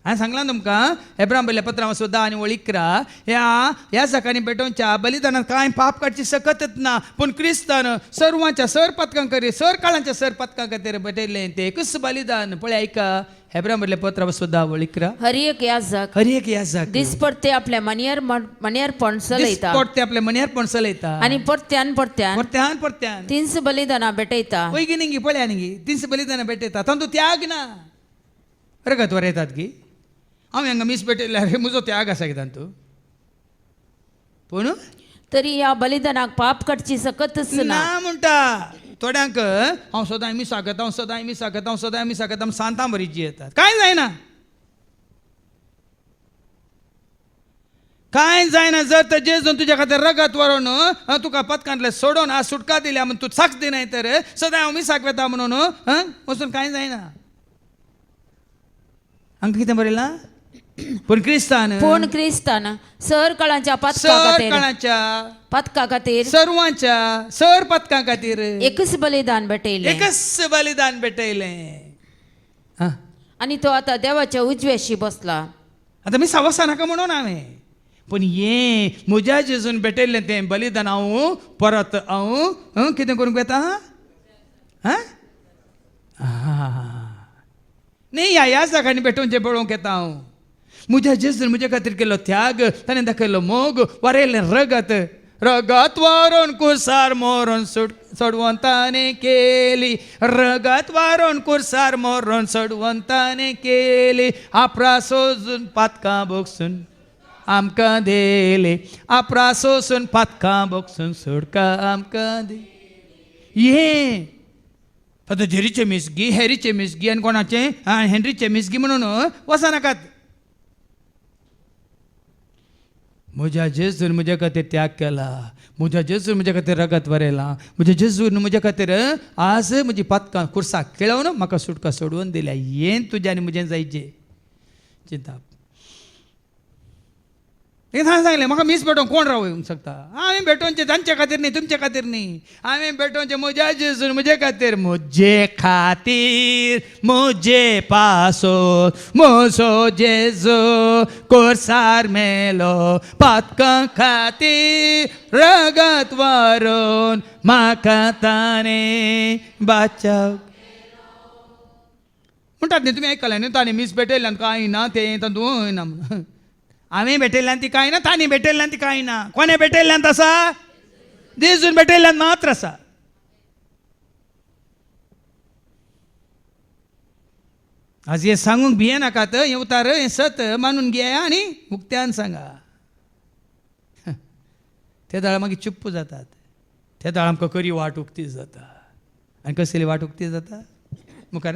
हांवें सांगलां तुमकां एब्राम बरयल्या पत्रां सुद्दां आनी वळिकरा ह्या सकाळी भेटोवच्या बलिदानात कांय पाप काडची सकतच ना, पूण क्रिस्तान सर्वांच्या सर पथकां खातीर सर काळांच्या सर पथकां खातीर भेटयलें तें एकच बलिदान. पळय ऐका एब्राम बरयल्या पत्रां सुद्दां वळिकरा हर एक याजक हर एक याजक दिसपडते आपल्या मनियारपण चलयता दिसपडते आपल्या मन्यार पण चलयता आणि परत्यान परत्यान परत्यान तिन्स बलिदानां भेटयता. पळय गी निंगी पळया निंगी तिनस बलिदानां भेटयता तातूंत त्याग ना. रगत वर येतात गी हांव हांगा मीस भेटयल्यार म्हजो त्याग आसा कित्याक तूं पूण तरी ह्या बलिदानाक पाप काडची सकतच ना. ना म्हणटा थोड्यांक हांव सदां मीस सांगता हांव सदां मीस सांगता हांव सदां मीस सांगता सांतां बरी जियेतात. कांय जायना कांय जायना. जर तर जेजून तुज्या खातीर रगत व्हरोन तुका पथकांतले सोडून आज सुटका दिल्या म्हणून तूं साक्ष दिनाय तर सदां हांव मिसाक वेता म्हणून वचून कांय जायना. हांकां कितें बरयलां पूण क्रिस्तान सर काळांच्या सर काळाच्या पथका खातीर सर्वांच्या सर पथकां खातीर एकच बलिदान भेटयलें एकच बलिदान भेटयलें. आणि तो आता देवाच्या उजव्याशी बसला. आतां मी सावसा नाका म्हणून हांवें पूण हें म्हज्या जेजून भेटयल्लें तें बलिदान हांव परत हांव कितें करूंक येता न्ही ह्या जागांनी भेटोवचें पळोवंक येता हांव. म्हज्या जेजून म्हजे खातीर केलो त्याग ताणें दाखयलो मोग वारयलें रगत रगत वारोन कुर्सार मोरून सोडवंताने केली रगत वारोन कुर्सार मोरून सोडवंताने केली आपरा सोजून पातकां बोगसून आमकां देले आपरा सोसून पातकां बोगसून सोडका आमकां दे. हें आतां जेरीचे मिसगी हॅरीचे मिसगी आनी कोणाचें हेनरीचे मिसगी म्हणून वचनाकात. म्हज्या जेजून म्हजे खातीर त्याग केला म्हज्या जेजून म्हजे खातीर रगत वरयलां म्हज्या जेजून म्हजे खातीर आज म्हजी पातकां कुर्साक खेळोवन म्हाका सुटका सोडवून दिल्या. हें तुजें आनी म्हजें जायचें चिंता. सांगलें म्हाका मीस भेटोवंक कोण रावूंक शकता. हांवें भेटोवचें तांचे खातीर न्ही तुमचे खातीर न्ही हांवें भेटोवचें म्हज्या जेजून म्हजे खातीर म्हजे पासो म्हजो जेजू कोर्सार मेलो पातकां खातीर रगत वारोन म्हाका ताणें बाचाव म्हणटात न्ही तुमी आयकलां न्ही ताणें मीस भेटयल्यान कांय ना तें तातूंत ना म्हणून. हांवें भेटयल्ल्यान ती कांय ना तांणी भेटयल्ल्यान ती कांय ना. कोणें भेटयल्ल्यान आसा जेजून भेटयल्ल्यान मात्र आसा. आज हे सांगूंक भिये नाकात हें उतार हें सत मानून घेया आनी उक्त्यान सांगा. ते दाळ मागीर चुप्प जातात. ते दाळ आमकां खरी वाट उक्ती जाता. आनी कसली वाट उक्ती जाता मुखार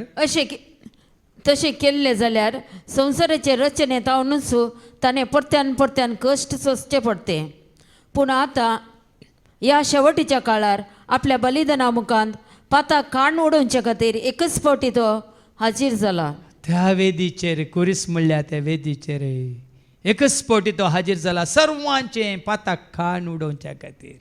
तशें केल्लें जाल्यार संवसाराचे रचनेत हांवूच ताणें परत्यान कश्ट सोंसचे पडटे. पूण आतां ह्या शेवटीच्या काळार आपल्या बलिदाना मुखांत पाताक काण उडोवचे खातीर एकच फावटी तो हाजीर जाला. त्या वेदीचेर कुरीस म्हणल्या त्या वेदीचेर एकच फावटी तो हाजीर जाला सर्वांचें पाताक काण उडोवच्या खातीर.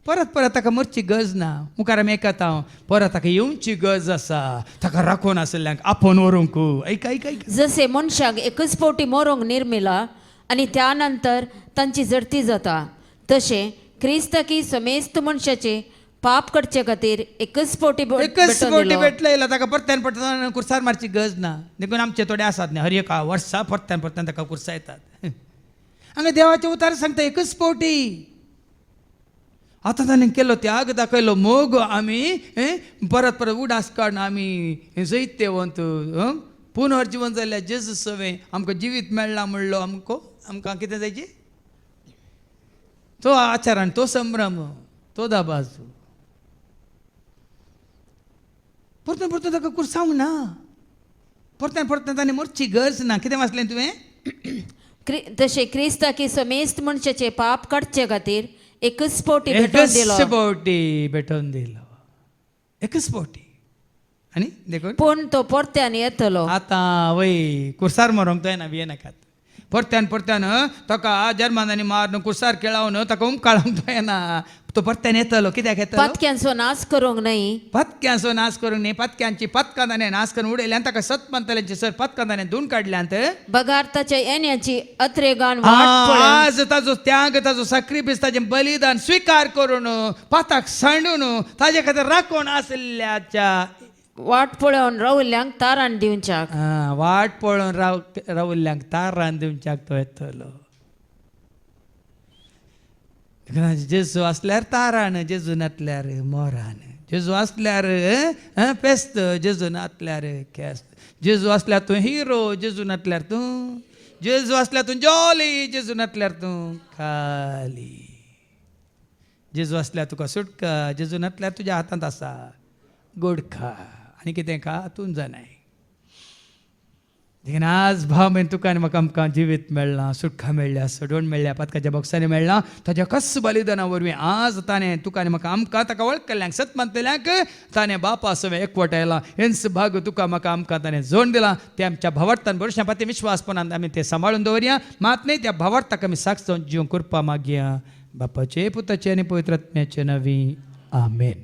परत परत ताका मरची गरज ना. मुखार आमी आयकता हांव परत ताका येवची गरज आसा ताका राखून आसल्ल्यांक आपोवन व्हरूंक. ऐका ऐका ऐका जसे मनशाक एकच फावटी मरोंक निर्मिला आनी त्या नंतर तांची जडती जाता तशें क्रिस्ताकी समेस्त मनशाचे पाप काडचे खातीर एकच फावटी भेटलेला ताका परत्यान परत्यान कुर्सार मारची गरज ना. देखून आमचे थोडे आसात न्ही हर एका वर्सा परत्यान परत्यान ताका कुर्सा येतात. हांगा देवाचे उतार सांगता एकच फावटी. आतां ताणें केलो त्याग दाखयलो मोग आमी परत परत उडास काडून आमी जैत्यवंत पुनर्जीवन जाल्ल्या जेजू सवें आमकां जिवीत मेळ्ळां म्हणलो आमकां कितें जायचें तो आचारान तो संभ्रम तो दाबाजू परतून परतून ताका कुर्सावंक ना. परत्यान परत्यान ताणें मरची गरज ना. कितें वाचलें तुवें तशें क्रिस्ताकी समेस्त मनशाचे पाप काडचे खातीर एकच फावटी भेटोवन दिलो एकच फावटी. आनी देखून पूण तो परत्यान येतलो. आतां वय कुर्सार मरोंक तो येना भिये नाकात. परत्यान परत्यान ताका जर्मनांनी मारून कुर्सार केळावन ताका उमकाळोंक तो येना. तो परत्यान येतलो कित्याक येतलो पत्क्यांचो नाश करूंक न्हय पत्क्यांचो नाश करूंक न्ही पत्क्यांची पत्कां ताणें नाश करून उडयले आनी ताका सतमंतल्यांची सर पत्कां ताणें धुवन काडल्यांत भगार्थाच्या येण्याची अत्रेगान वाट पळय. आज ताजो त्याग ताजो सक्रिफीस ताजें बलिदान स्वीकार करून पाताक सांडून ताजे खातीर राखून आसल्याच्या वाट पळोवन रावल्यांक तारण दिवच्याक वाट पळोवन रावल्ल्यांक तारान दिवच्याक तो येतलो. जेजू असल्यार तारान जेजू नातल्यार मोरान जेजू असल्यार पेस्त जेजू नातल्यार केस्त जेजू असल्यार तूं हिरो जेजू नातल्यार तूं जेजू असल्यार तूं जॉली जेजू नातल्यार तूं खाली जेजू असल्यार तुका सुटका जेजू नातल्यार तुज्या हातांत आसा गोड खा आनी कितें खा तूं जाणाय. देखीन आज भाव मेन तुका आनी म्हाका आमकां जिवीत मेळ्ळां सुटका मेळ्ळ्या सोडवण मेळ्ळ्या पत्काच्या बॉक्सांनी मेळ्ळां ताज्या कस बलिदाना वरवीं आज ताणें तुका आनी म्हाका आमकां ताका वळखल्यांक सतमंतल्यांक ताणें बापा सवे एकवटायला हेंच भाग तुका म्हाका आमकां ताणें जोड दिला ते आमच्या भावार्थान भरवशा पाती विश्वासपणान आमी ते सांबाळून दवरया मात न्ही त्या भावार्थाक आमी साक्षी जिवन करपा मागया बापाचे पुताचे आनी पवित्र आत्म्याचे नवी आमेन.